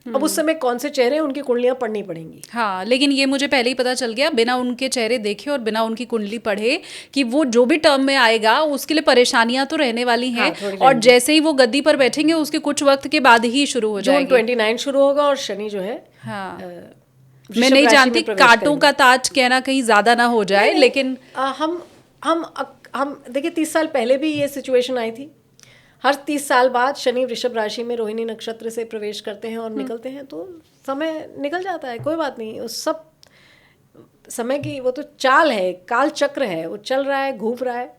अब उस समय कौन से चेहरे उनकी कुंडलियां पढ़नी पड़ेंगी। हाँ, लेकिन ये मुझे पहले ही पता चल गया बिना उनके चेहरे देखे और बिना उनकी कुंडली पढ़े कि वो जो भी टर्म में आएगा उसके लिए परेशानियां तो रहने वाली हैं। हाँ, और जैसे ही वो गद्दी पर बैठेंगे उसके कुछ वक्त के बाद ही शुरू हो जाएगी। जून 29 शुरू होगा और शनि जो है हाँ, मैं नहीं जानती कांटों का ताज कहना कहीं ज्यादा ना हो जाए, लेकिन हम देखिए 30 साल पहले भी ये सिचुएशन आई थी। हर 30 साल बाद शनि वृषभ राशि में रोहिणी नक्षत्र से प्रवेश करते हैं और निकलते हैं, तो समय निकल जाता है, कोई बात नहीं। उस सब समय की वो तो चाल है, काल चक्र है, वो चल रहा है, घूम रहा है।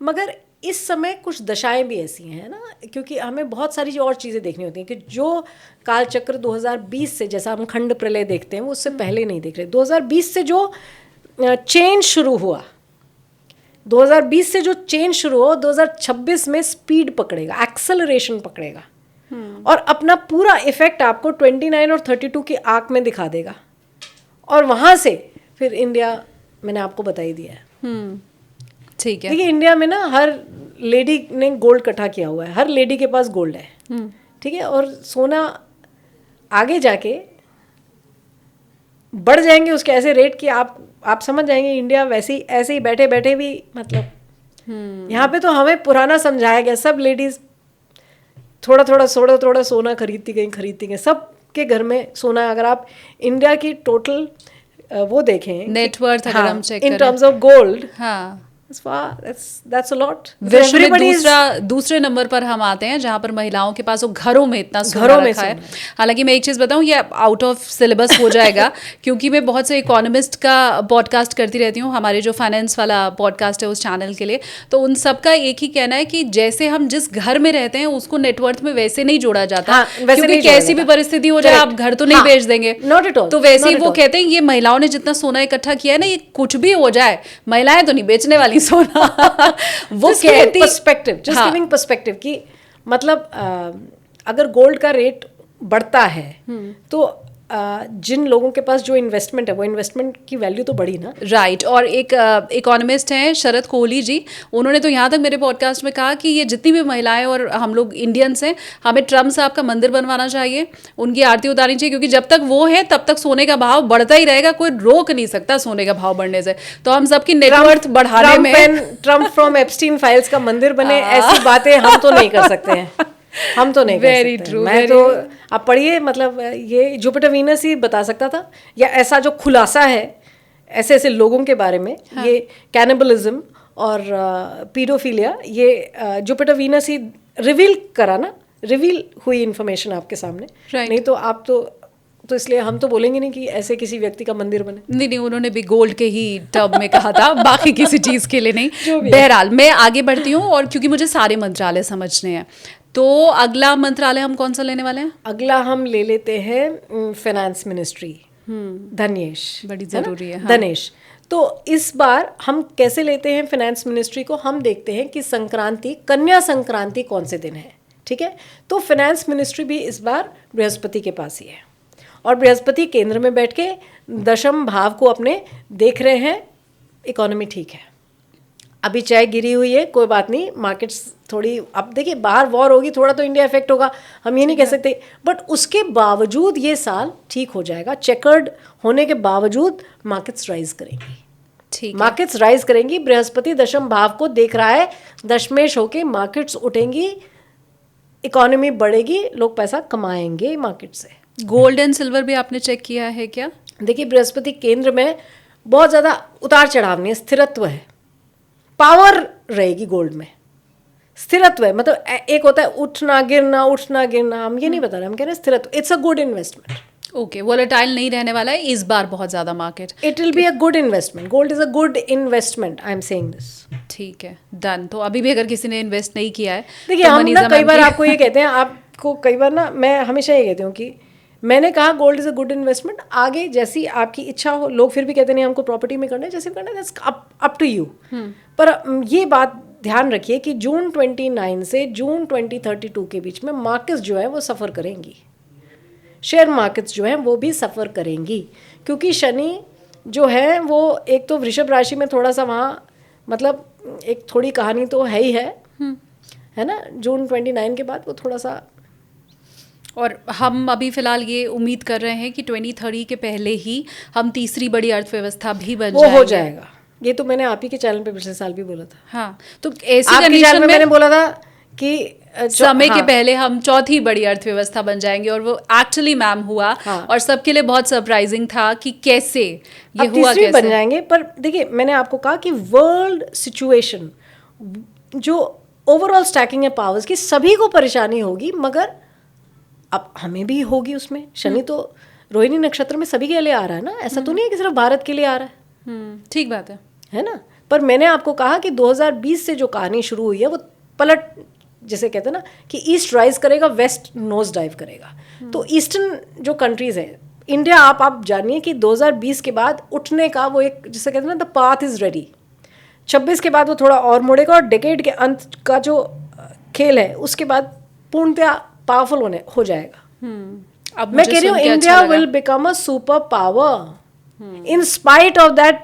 मगर इस समय कुछ दशाएं भी ऐसी हैं ना, क्योंकि हमें बहुत सारी और चीज़ें देखनी होती हैं कि जो काल चक्र 2020 से, जैसा हम खंड प्रलय देखते हैं, वो उससे पहले नहीं देख रहे। 2020 से जो चेंज शुरू हुआ, 2020 से जो चेंज शुरू हो, 2026 में स्पीड पकड़ेगा, एक्सेलरेशन पकड़ेगा और अपना पूरा इफेक्ट आपको 29 और 32 की आंख में दिखा देगा। और वहाँ से फिर इंडिया, मैंने आपको बता ही दिया है। ठीक है। देखिए इंडिया में ना हर लेडी ने गोल्ड इकट्ठा किया हुआ है, हर लेडी के पास गोल्ड है, ठीक है। और सोना आगे जाके बढ़ जाएंगे उसके ऐसे रेट कि आप समझ जाएंगे इंडिया वैसे ही ऐसे ही बैठे बैठे भी, मतलब यहाँ पे तो हमें पुराना समझाया गया, सब लेडीज थोड़ा थोड़ा सोना खरीदती गई, सब के घर में सोना। अगर आप इंडिया की टोटल वो देखें नेटवर्थ, अगर हम check in terms of gold, हाँ, that's a lot. विश्व में दूसरे नंबर पर हम आते हैं जहां पर महिलाओं के पास वो घरों में इतना सोना रखा है। हालांकि मैं एक चीज़ बताऊं, ये आउट ऑफ सिलेबस हो जाएगा क्योंकि मैं बहुत से इकोनॉमिस्ट का पॉडकास्ट करती रहती हूँ, हमारे जो फाइनेंस वाला पॉडकास्ट है उस चैनल के लिए। तो उन सबका एक ही कहना है कि जैसे हम जिस घर में रहते हैं उसको नेटवर्थ में वैसे नहीं जोड़ा जाता, क्योंकि कैसी भी परिस्थिति हो जाए आप घर तो नहीं बेच देंगे। तो वैसे ही वो कहते हैं ये महिलाओं ने जितना सोना इकट्ठा किया है ना, ये कुछ भी हो जाए महिलाएं तो नहीं बेचने वाली सोना। वो कहती पर्सपेक्टिव, जस्ट गिविंग पर्सपेक्टिव कि मतलब अगर गोल्ड का रेट बढ़ता है तो जिन लोगों के पास जो इन्वेस्टमेंट है वो इन्वेस्टमेंट की वैल्यू तो बढ़ी ना। राइट। और एक इकोनॉमिस्ट हैं शरद कोहली जी, उन्होंने तो यहाँ तक मेरे पॉडकास्ट में कहा कि ये जितनी भी महिलाएं और हम लोग इंडियंस हैं, हमें ट्रम्प साहब का मंदिर बनवाना चाहिए, उनकी आरती उतारनी चाहिए, क्योंकि जब तक वो है तब तक सोने का भाव बढ़ता ही रहेगा, कोई रोक नहीं सकता सोने का भाव बढ़ने से। तो हम सबकी नेटवर्थ बढ़ाने में ट्रम्प फ्रॉम एप्स्टीन फाइल्स का मंदिर बने, ऐसी बातें हम तो नहीं कर सकते हैं, हम तो नहीं कर सकते। ट्रू। मैं तो आप पढ़िए, मतलब ये जुपिटर वीनस ही बता सकता था, या ऐसा जो खुलासा है ऐसे ऐसे लोगों के बारे में, हाँ। ये कैनिबलिज्म और पीडोफिलिया, ये जुपिटर वीनस ही रिवील करा ना, रिवील हुई इन्फॉर्मेशन आपके सामने। नहीं तो आप तो इसलिए हम तो बोलेंगे नहीं कि ऐसे किसी व्यक्ति का मंदिर बने। नहीं, उन्होंने भी गोल्ड के ही टर्म में कहा था, बाकी किसी चीज़ के लिए नहीं। बहरहाल मैं आगे बढ़ती हूँ, और क्योंकि मुझे सारे मंत्रालय समझने हैं, तो अगला मंत्रालय हम कौन सा लेने वाले हैं? अगला हम ले लेते हैं फाइनेंस मिनिस्ट्री, धनेश, बड़ी जरूरी है। हाँ। धनेश। तो इस बार हम कैसे लेते हैं फाइनेंस मिनिस्ट्री को, हम देखते हैं कि संक्रांति, कन्या संक्रांति कौन से दिन है, ठीक है। तो फाइनेंस मिनिस्ट्री भी इस बार बृहस्पति के पास ही है, और बृहस्पति केंद्र में बैठ के दशम भाव को अपने देख रहे हैं। इकोनॉमी ठीक है, अभी चाहे गिरी हुई है, कोई बात नहीं, मार्केट्स थोड़ी, अब देखिए बाहर वॉर होगी, थोड़ा तो इंडिया इफेक्ट होगा, हम ये नहीं कह सकते, बट उसके बावजूद ये साल ठीक हो जाएगा। चेकर्ड होने के बावजूद मार्केट्स राइज करेंगी, ठीक, मार्केट्स राइज करेंगी। बृहस्पति दशम भाव को देख रहा है, दशमेश होके मार्केट्स उठेंगी, इकोनॉमी बढ़ेगी, लोग पैसा कमाएंगे मार्केट से। गोल्ड एंड सिल्वर भी आपने चेक किया है क्या? देखिए बृहस्पति केंद्र में बहुत ज़्यादा उतार चढ़ाव नहीं है, स्थिरत्व है, पावर रहेगी गोल्ड में, स्थिरत्व है। मतलब एक होता है उठना गिरना, हम ये नहीं बता रहे, हम कह रहे हैं स्थिरत्व। It's a good investment. Okay, volatile नहीं रहने वाला है इस बार बहुत ज़्यादा market. It will be a good investment, gold is a good investment, I am saying this. ठीक है, डन। तो अभी भी अगर किसी ने इन्वेस्ट नहीं किया है, देखिए हम ना कई बार आपको ये कहते हैं, आपको कई बार ना मैं हमेशा ये कहती हूँ कि मैंने कहा gold is a good investment, आगे जैसी आपकी इच्छा हो, लोग फिर भी कहते नहीं हमको प्रॉपर्टी में करना है, जैसे भी करना है दैट्स अप टू यू। पर ये बात ध्यान रखिए कि जून 29 से जून 2032 के बीच में मार्केट्स जो है वो सफ़र करेंगी, शेयर मार्केट्स जो हैं वो भी सफ़र करेंगी, क्योंकि शनि जो है वो एक तो वृषभ राशि में थोड़ा सा वहाँ मतलब एक थोड़ी कहानी तो है ही है ना, जून 29 के बाद वो थोड़ा सा। और हम अभी फिलहाल ये उम्मीद कर रहे हैं कि 2030 के पहले ही हम तीसरी बड़ी अर्थव्यवस्था भी बन वो जाएंगे। हो जाएगा, ये तो मैंने आप ही के चैनल पे पिछले साल भी बोला था। हाँ, तो ऐसी आपके कंडीशन चैनल में में मैंने बोला था कि समय के हाँ, पहले हम चौथी बड़ी अर्थव्यवस्था बन जाएंगे, और वो एक्चुअली मैम हुआ। हाँ। और सबके लिए बहुत सरप्राइजिंग था कि कैसे ये अब हुआ, तीसरी कैसे बन जाएंगे। पर देखिए मैंने आपको कहा कि वर्ल्ड सिचुएशन जो ओवरऑल स्टैकिंग है पावर्स की, सभी को परेशानी होगी, मगर अब हमें भी होगी उसमें। शनि तो रोहिणी नक्षत्र में सभी के लिए आ रहा है ना, ऐसा तो नहीं है कि सिर्फ भारत के लिए आ रहा है। ठीक बात है ना। पर मैंने आपको कहा कि 2020 से जो कहानी शुरू हुई है वो पलट, जैसे कहते हैं ना कि ईस्ट राइज करेगा, वेस्ट नोज डाइव करेगा। तो ईस्टर्न जो कंट्रीज है, इंडिया, आप जानिए कि 2020 के बाद उठने का वो एक, जिसे कहते हैं ना द पाथ इज रेडी। 26 के बाद वो थोड़ा और मुड़ेगा, और डेकेड के अंत का जो खेल है उसके बाद पूर्णतया पावरफुल हो जाएगा। अब मैं कह रही हूँ India will become a super power in spite of that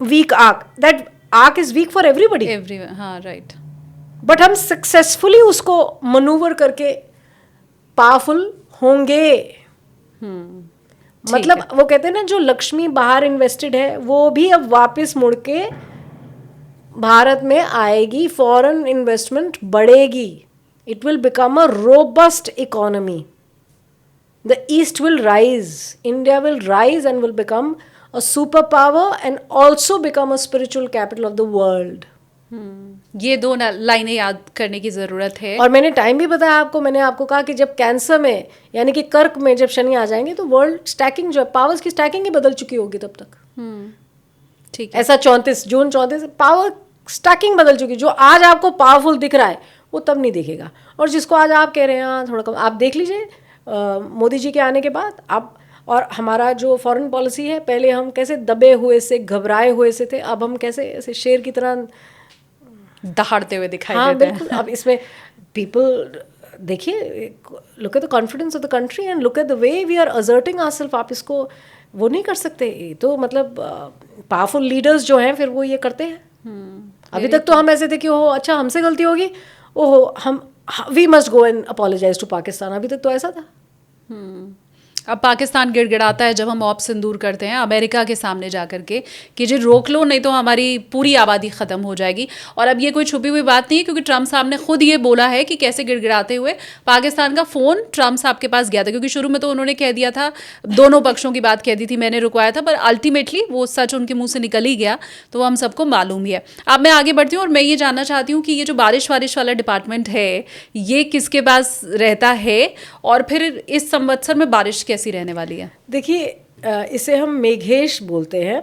weak arc. That arc is weak for everybody, हाँ राइट। बट हम सक्सेसफुली उसको मनूवर करके पावरफुल होंगे। मतलब वो कहते हैं ना, जो लक्ष्मी बाहर इन्वेस्टेड है वो भी अब वापस मुड़ के भारत में आएगी, फॉरेन इन्वेस्टमेंट बढ़ेगी, it will become a robust economy, the east will rise, India will rise and will become a super power and also become a spiritual capital of the world. ये दो लाइनें याद करने की जरूरत है। और मैंने टाइम भी बताया आपको, मैंने आपको कहा कि जब कैंसर में यानी कि कर्क में जब शनि आ जाएंगे तो वर्ल्ड स्टैकिंग जो है, पावर्स की स्टैकिंग ही बदल चुकी होगी तब तक। ठीक है। ऐसा 34 जून 34 पावर स्टैकिंग बदल चुकी, जो आज आपको पावरफुल दिख रहा है वो तब नहीं दिखेगा। और जिसको आज आप कह रहे हैं हाँ थोड़ा कम, आप देख लीजिए मोदी जी के आने के बाद आप, और हमारा जो फॉरेन पॉलिसी है, पहले हम कैसे दबे हुए से, घबराए हुए से थे, अब हम कैसे ऐसे शेर की तरह दहाड़ते हुए दिखाई हाँ देते हैं। बिल्कुल। अब इसमें पीपल देखिए, look at the confidence of the country and look at the way we are asserting ourself. आप इसको वो नहीं कर सकते, ये तो मतलब पावरफुल लीडर्स जो हैं फिर वो ये करते हैं। अभी तक तो हम ऐसे थे कि ओहो अच्छा हमसे गलती होगी, ओहो हम we must go and apologise to Pakistan, अभी तक तो ऐसा था। अब पाकिस्तान गिड़गिड़ाता है जब हम ऑप सिंदूर करते हैं अमेरिका के सामने जा कर के कि जी रोक लो, नहीं तो हमारी पूरी आबादी ख़त्म हो जाएगी। और अब ये कोई छुपी हुई बात नहीं है, क्योंकि ट्रम्प साहब ने खुद ये बोला है कि कैसे गिड़गिड़ाते हुए पाकिस्तान का फ़ोन ट्रम्प साहब के पास गया था। क्योंकि शुरू में तो उन्होंने कह दिया था, दोनों पक्षों की बात कह दी थी, मैंने रुकवाया था, पर अल्टीमेटली वो सच उनके मुँह से निकल ही गया, तो वो हम सबको मालूम ही है। अब मैं आगे बढ़ती हूँ और मैं ये जानना चाहती हूँ कि ये जो बारिश वारिश वाला डिपार्टमेंट है ये किसके पास रहता है, और फिर इस संवत्सर में बारिश कैसी रहने वाली है? देखिए इसे हम मेघेश बोलते हैं,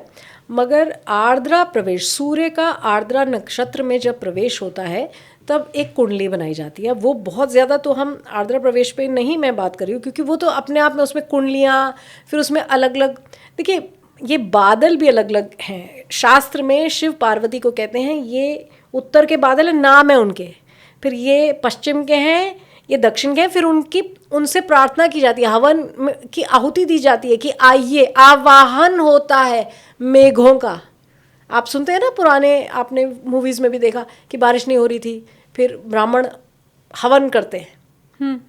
मगर आर्द्रा प्रवेश, सूर्य का आर्द्रा नक्षत्र में जब प्रवेश होता है तब एक कुंडली बनाई जाती है। वो बहुत ज़्यादा तो हम आर्द्रा प्रवेश पे नहीं मैं बात कर रही हूँ, क्योंकि वो तो अपने आप में उसमें कुंडलियाँ, फिर उसमें अलग अलग, देखिए ये बादल भी अलग अलग हैं। शास्त्र में शिव पार्वती को कहते हैं ये उत्तर के बादल है, नाम है उनके, फिर ये पश्चिम के हैं, ये दक्षिण के हैं, फिर उनसे प्रार्थना की जाती है, हवन की आहुति दी जाती है कि आइए, आवाहन होता है मेघों का। आप सुनते हैं ना पुराने, आपने मूवीज़ में भी देखा कि बारिश नहीं हो रही थी, फिर ब्राह्मण हवन करते हैं,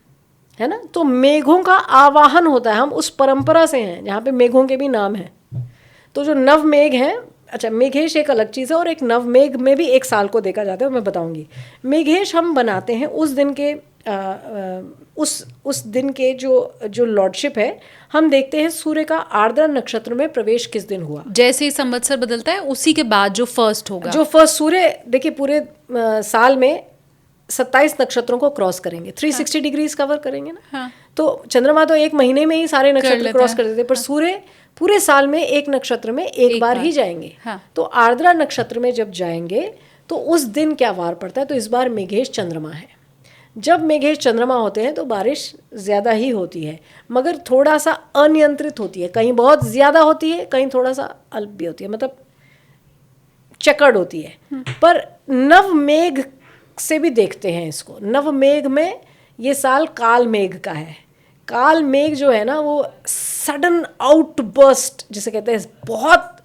है ना। तो मेघों का आवाहन होता है, हम उस परंपरा से हैं जहाँ पे मेघों के भी नाम हैं। तो जो नव मेघ हैं, अच्छा मेघेश एक अलग चीज़ है, और एक नव मेघ में भी एक साल को देखा जाता है, मैं बताऊंगी। मेघेश हम बनाते हैं उस दिन के उस दिन के जो लॉर्डशिप है, हम देखते हैं सूर्य का आर्द्रा नक्षत्र में प्रवेश किस दिन हुआ। जैसे ही संवत्सर बदलता है उसी के बाद जो फर्स्ट होगा, जो फर्स्ट सूर्य, देखिए पूरे साल में 27 नक्षत्रों को क्रॉस करेंगे, 360 डिग्रीज कवर करेंगे ना। हाँ। तो चंद्रमा तो एक महीने में ही सारे नक्षत्र क्रॉस कर देते, पर सूर्य पूरे साल में एक नक्षत्र में एक बार ही जाएंगे। हाँ। तो आर्द्रा नक्षत्र में जब जाएंगे तो उस दिन क्या वार पड़ता है, तो इस बार मेघेश चंद्रमा है। जब मेघेश चंद्रमा होते हैं तो बारिश ज़्यादा ही होती है, मगर थोड़ा सा अनियंत्रित होती है, कहीं बहुत ज़्यादा होती है, कहीं थोड़ा सा अल्प भी होती है, मतलब चकड़ होती है। पर नव मेघ से भी देखते हैं इसको। नव मेघ में ये साल काल मेघ का है। काल मेघ जो है ना वो सडन आउटबर्स्ट जिसे कहते हैं, बहुत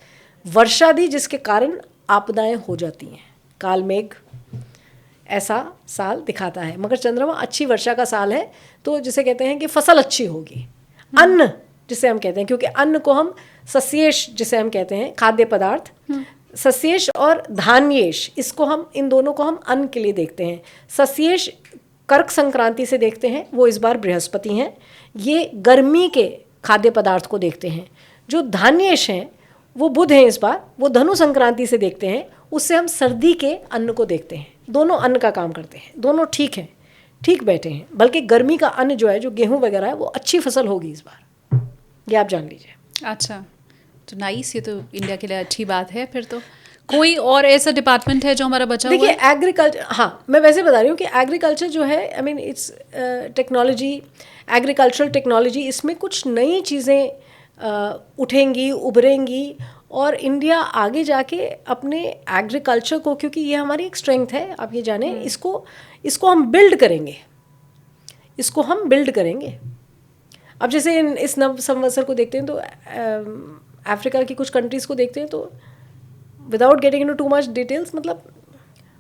वर्षा दी जिसके कारण आपदाएं हो जाती हैं। काल मेघ ऐसा साल दिखाता है। मगर चंद्रमा अच्छी वर्षा का साल है, तो जिसे कहते हैं कि फसल अच्छी होगी। अन्न जिसे हम कहते हैं, क्योंकि अन्न को हम सस्येश जिसे हम कहते हैं, खाद्य पदार्थ, सस्येश और धान्येश, इसको हम, इन दोनों को हम अन्न के लिए देखते हैं। सस्येश कर्क संक्रांति से देखते हैं, वो इस बार बृहस्पति हैं। ये गर्मी के खाद्य पदार्थ को देखते हैं। जो धान्येश हैं वो बुध हैं इस बार, वो धनु संक्रांति से देखते हैं, उससे हम सर्दी के अन्न को देखते हैं। दोनों अन्न का काम करते हैं, दोनों ठीक हैं, ठीक बैठे हैं। बल्कि गर्मी का अन्न जो है, जो गेहूं वगैरह है, वो अच्छी फसल होगी इस बार, ये आप जान लीजिए। अच्छा, तो नाइस, ये तो इंडिया के लिए अच्छी बात है। फिर तो कोई और ऐसा डिपार्टमेंट है जो हमारा बचा हुआ है? देखिए एग्रीकल्चर, हाँ मैं वैसे बता रही हूँ कि एग्रीकल्चर जो है, I mean it's technology, agricultural technology, इसमें कुछ नई चीज़ें उठेंगी, उभरेंगी, और इंडिया आगे जाके अपने एग्रीकल्चर को, क्योंकि ये हमारी एक स्ट्रेंथ है, आप ये जाने, इसको हम बिल्ड करेंगे, इसको हम बिल्ड करेंगे। अब जैसे इस नव संवत्सर को देखते हैं तो अफ्रीका की कुछ कंट्रीज़ को देखते हैं तो without getting into too much details, मतलब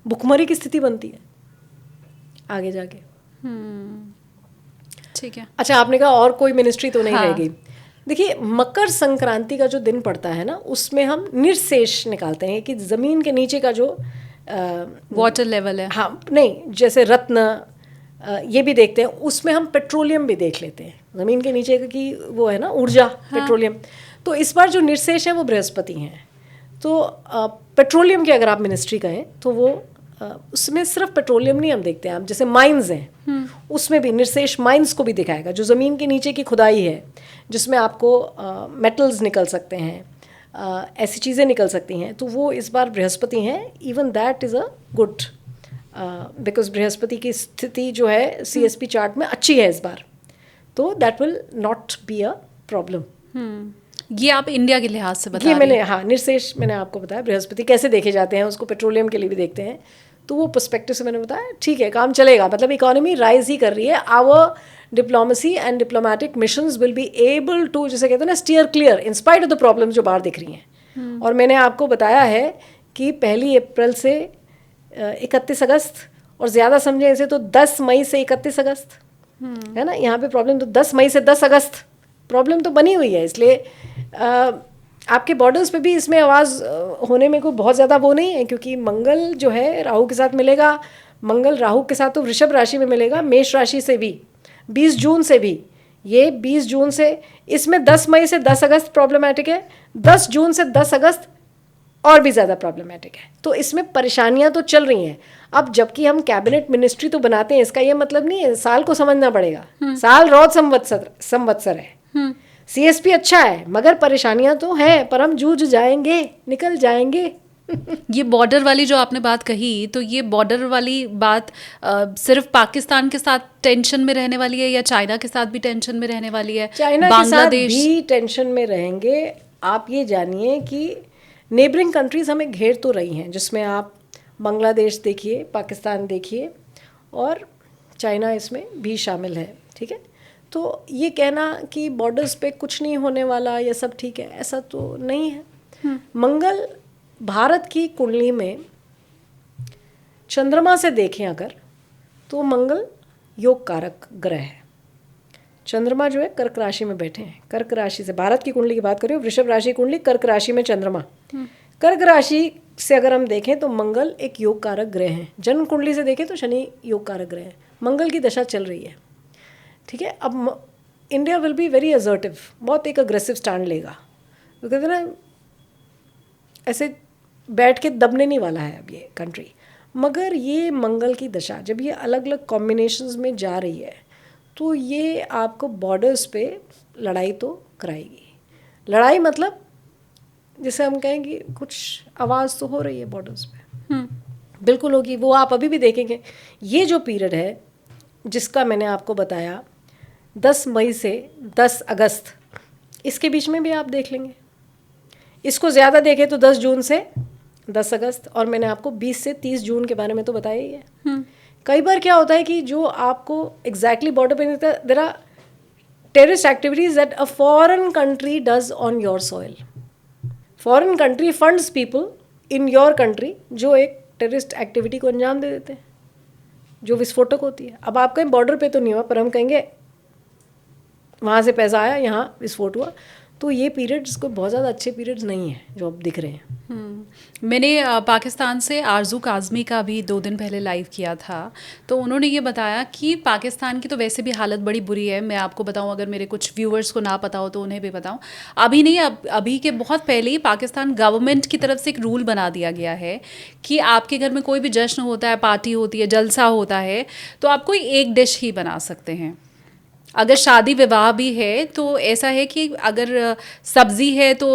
भुखमरी की स्थिति बनती है आगे जाके। ठीक है। अच्छा, आपने कहा और कोई मिनिस्ट्री तो नहीं हाँ। रह गई। देखिए मकर संक्रांति का जो दिन पड़ता है ना, उसमें हम निर्शेष निकालते हैं कि ज़मीन के नीचे का जो वाटर लेवल है। हाँ नहीं, जैसे रत्न ये भी देखते हैं, उसमें हम पेट्रोलियम भी देख लेते हैं, ज़मीन के नीचे की वो है ना ऊर्जा, पेट्रोलियम। तो इस बार जो निर्शेष है वो बृहस्पति हैं। तो पेट्रोलियम की अगर आप मिनिस्ट्री कहें तो वो उसमें सिर्फ पेट्रोलियम नहीं हम देखते हैं, आप जैसे माइंस हैं उसमें भी निर्शेष माइंस को भी दिखाएगा, जो ज़मीन के नीचे की खुदाई है, जिसमें आपको मेटल्स निकल सकते हैं, ऐसी चीज़ें निकल सकती हैं, तो वो इस बार बृहस्पति हैं। Even that is a good, because Brihaspati की स्थिति जो है CSP चार्ट में अच्छी है इस बार, तो that will not be a problem. ये आप इंडिया के लिहाज से बता ये रही मैंने, हाँ निर्शेष मैंने आपको बताया, बृहस्पति कैसे देखे जाते हैं, उसको पेट्रोलियम के लिए भी देखते हैं, तो वो पर्सपेक्टिव से मैंने बताया ठीक है, काम चलेगा, मतलब इकोनॉमी राइज ही कर रही है। Our diplomacy and diplomatic missions will be able to, जिसे कहते हैं ना, steer clear in spite of the problems जो बाहर दिख रही हैं। और मैंने आपको बताया है कि 1 अप्रैल से 31 अगस्त, और ज़्यादा समझें इसे तो 10 मई से 31 अगस्त है ना, यहाँ पे प्रॉब्लम तो 10 मई से 10 अगस्त प्रॉब्लम तो बनी हुई है। इसलिए आपके बॉर्डर्स पे भी इसमें आवाज़ होने में कोई बहुत ज़्यादा वो नहीं है, क्योंकि मंगल जो है राहु के साथ मिलेगा, मंगल राहु के साथ तो वृषभ राशि में मिलेगा, मेष राशि से भी 20 जून से भी, ये 20 जून से, इसमें 10 मई से 10 अगस्त प्रॉब्लमेटिक है, 10 जून से 10 अगस्त और भी ज़्यादा प्रॉब्लमेटिक है। तो इसमें परेशानियां तो चल रही हैं। अब जबकि हम कैबिनेट मिनिस्ट्री तो बनाते हैं, इसका ये मतलब नहीं है, साल को समझना पड़ेगा, साल रौद संवत्सर है। CSP अच्छा है, मगर परेशानियां तो हैं, पर हम जूझ जाएंगे, निकल जाएंगे। ये बॉर्डर वाली जो आपने बात कही, तो ये बॉर्डर वाली बात सिर्फ पाकिस्तान के साथ टेंशन में रहने वाली है, या चाइना के साथ भी टेंशन में रहने वाली है? चाइना के साथ भी टेंशन में रहेंगे। आप ये जानिए कि नेबरिंग कंट्रीज हमें घेर तो रही हैं, जिसमें आप बांग्लादेश देखिए, पाकिस्तान देखिए, और चाइना इसमें भी शामिल है, ठीक है। तो ये कहना कि बॉर्डर्स पे कुछ नहीं होने वाला, ये सब ठीक है, ऐसा तो नहीं है। मंगल भारत की कुंडली में चंद्रमा से देखें अगर, तो मंगल योग कारक ग्रह है। चंद्रमा जो है कर्क राशि में बैठे हैं, कर्क राशि से, भारत की कुंडली की बात करें, वृषभ राशि कुंडली, कर्क राशि में चंद्रमा। कर्क राशि से अगर हम देखें तो मंगल एक योग कारक ग्रह हैं। जन्म कुंडली से देखें तो शनि योग कारक ग्रह है। मंगल की दशा चल रही है, ठीक है। अब India will be very assertive, बहुत एक अग्रेसिव स्टैंड लेगा, तो कहते हैं ना, ऐसे बैठ के दबने नहीं वाला है अब ये कंट्री। मगर ये मंगल की दशा जब ये अलग अलग कॉम्बिनेशंस में जा रही है, तो ये आपको बॉर्डर्स पे लड़ाई तो कराएगी। लड़ाई मतलब जैसे हम कहें कि कुछ आवाज़ तो हो रही है बॉर्डर्स पे, बिल्कुल होगी। वो आप अभी भी देखेंगे, ये जो पीरियड है जिसका मैंने आपको बताया 10 मई से 10 अगस्त, इसके बीच में भी आप देख लेंगे। इसको ज़्यादा देखें तो 10 जून से 10 अगस्त, और मैंने आपको 20 से 30 जून के बारे में तो बताया ही है। कई बार क्या होता है कि जो आपको एग्जैक्टली बॉर्डर पे नहीं था, there are terrorist activities that a foreign country does on your soil. Foreign country funds people in your country जो एक टेररिस्ट एक्टिविटी को अंजाम दे देते हैं, जो विस्फोटक होती है। अब आप कहीं बॉर्डर पे तो नहीं हुआ, पर हम कहेंगे वहाँ से पैसा आया, यहाँ विस्फोट हुआ। तो ये पीरियड्स कोई बहुत ज़्यादा अच्छे पीरियड्स नहीं हैं जो अब दिख रहे हैं। मैंने पाकिस्तान से आरजू काज़मी का भी 2 दिन पहले लाइव किया था, तो उन्होंने ये बताया कि पाकिस्तान की तो वैसे भी हालत बड़ी बुरी है। मैं आपको बताऊं, अगर मेरे कुछ व्यूवर्स को ना पता हो तो उन्हें भी बताऊं, अभी नहीं, अभी के बहुत पहले ही पाकिस्तान गवर्नमेंट की तरफ से एक रूल बना दिया गया है कि आपके घर में कोई भी जश्न होता है, पार्टी होती है, जलसा होता है, तो आप कोई एक डिश ही बना सकते हैं। अगर शादी विवाह भी है तो ऐसा है कि अगर सब्ज़ी है तो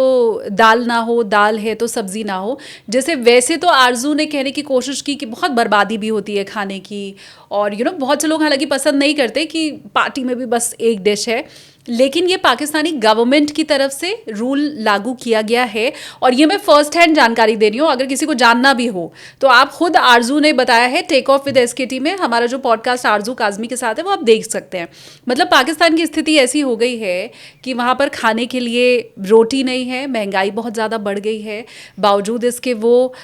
दाल ना हो, दाल है तो सब्ज़ी ना हो। जैसे वैसे तो आरजू ने कहने की कोशिश की कि बहुत बर्बादी भी होती है खाने की, और बहुत से लोग हालांकि पसंद नहीं करते कि पार्टी में भी बस एक डिश है, लेकिन ये पाकिस्तानी गवर्नमेंट की तरफ से रूल लागू किया गया है। और ये मैं फर्स्ट हैंड जानकारी दे रही हूँ, अगर किसी को जानना भी हो तो आप खुद, आरजू ने बताया है टेक ऑफ विद SKT में, हमारा जो पॉडकास्ट आरजू काज़मी के साथ है वो आप देख सकते हैं। मतलब पाकिस्तान की स्थिति ऐसी हो गई है कि वहाँ पर खाने के लिए रोटी नहीं है, महंगाई बहुत ज़्यादा बढ़ गई है, बावजूद इसके वो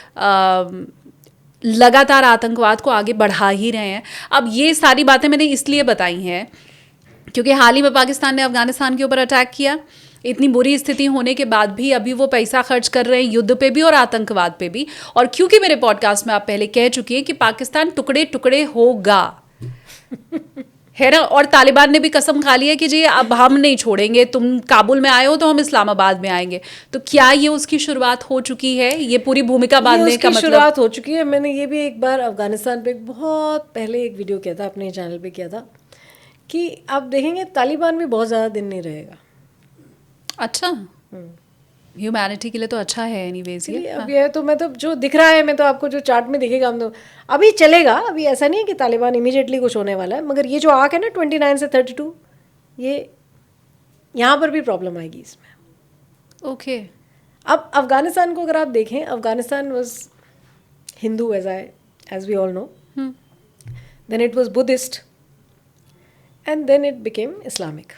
लगातार आतंकवाद को आगे बढ़ा ही रहे हैं। अब ये सारी बातें मैंने इसलिए बताई हैं क्योंकि हाल ही में पाकिस्तान ने अफगानिस्तान के ऊपर अटैक किया। इतनी बुरी स्थिति होने के बाद भी अभी वो पैसा खर्च कर रहे हैं युद्ध पे भी और आतंकवाद पे भी। और क्योंकि मेरे पॉडकास्ट में आप पहले कह चुकी हैं कि पाकिस्तान टुकड़े टुकड़े होगा है ना, और तालिबान ने भी कसम खा ली है कि जी अब हम नहीं छोड़ेंगे, तुम काबुल में आए हो तो हम इस्लामाबाद में आएंगे। तो क्या ये उसकी शुरुआत हो चुकी है, ये पूरी भूमिका बांधने का मतलब? शुरुआत हो चुकी है। मैंने ये भी एक बार अफगानिस्तान पे बहुत पहले एक वीडियो किया था, अपने चैनल पे किया था, कि आप देखेंगे तालिबान भी बहुत ज़्यादा दिन नहीं रहेगा। अच्छा, ह्यूमैनिटी के लिए तो अच्छा है एनीवेज ये। अब ये तो मैं तो जो दिख रहा है, मैं तो आपको जो चार्ट में दिखेगा, हम तो अभी चलेगा। अभी ऐसा नहीं है कि तालिबान इमीडिएटली कुछ होने वाला है, मगर ये जो आंक है ना 29 से 32, ये यहाँ पर भी प्रॉब्लम आएगी इसमें। ओके। अब अफगानिस्तान को अगर आप देखें, Afghanistan was Hindu as we all know, then it was Buddhist, and then it became Islamic.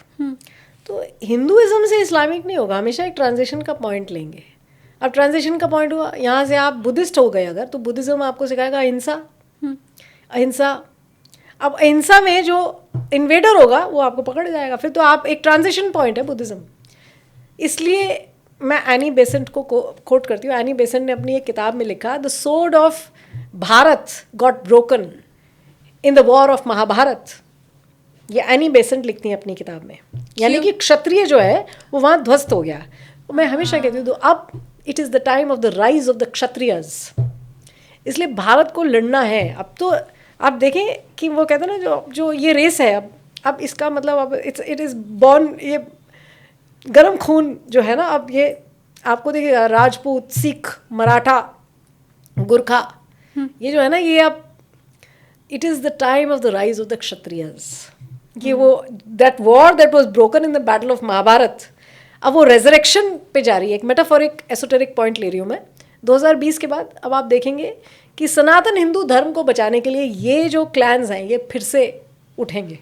तो हिंदुइज्म से इस्लामिक नहीं होगा, हमेशा एक ट्रांजिशन का पॉइंट लेंगे। अब ट्रांजिशन का पॉइंट हुआ, यहाँ से आप बुद्धिस्ट हो गए अगर, तो बुद्धिज्म आपको सिखाएगा अहिंसा, अहिंसा। अब अहिंसा में जो इन्वेडर होगा वो आपको पकड़ जाएगा, फिर तो आप एक ट्रांजिशन पॉइंट है बुद्धिज्म। इसलिए मैं एनी बेसेंट को कोट करती हूँ। एनी बेसेंट ने अपनी एक किताब में लिखा, the sword of Bharat got broken in the war of Mahabharat. ये एनी बेसेंट लिखती हैं अपनी किताब में, यानी कि क्षत्रिय जो है वो वहाँ ध्वस्त हो गया। मैं हमेशा कहती हूँ अब it is the time of the rise of the Kshatriyas, इसलिए भारत को लड़ना है। अब तो आप देखें कि वो कहते हैं ना, जो ये रेस है, अब इसका मतलब अब इट इज़ बॉर्न, ये गर्म खून जो है ना, अब ये आपको देखिएगा, राजपूत, सिख, मराठा, गुरखा, ये जो है ना, ये अब it is the time of the rise of the Kshatriyas. ये वो that war that was broken in the battle of Mahabharat, अब वो रेजरेक्शन पे जा रही है। एक मेटाफोरिक एसोटेरिक पॉइंट ले रही हूँ मैं। 2020 के बाद अब आप देखेंगे कि सनातन हिंदू धर्म को बचाने के लिए ये जो क्लैन्स हैं ये फिर से उठेंगे।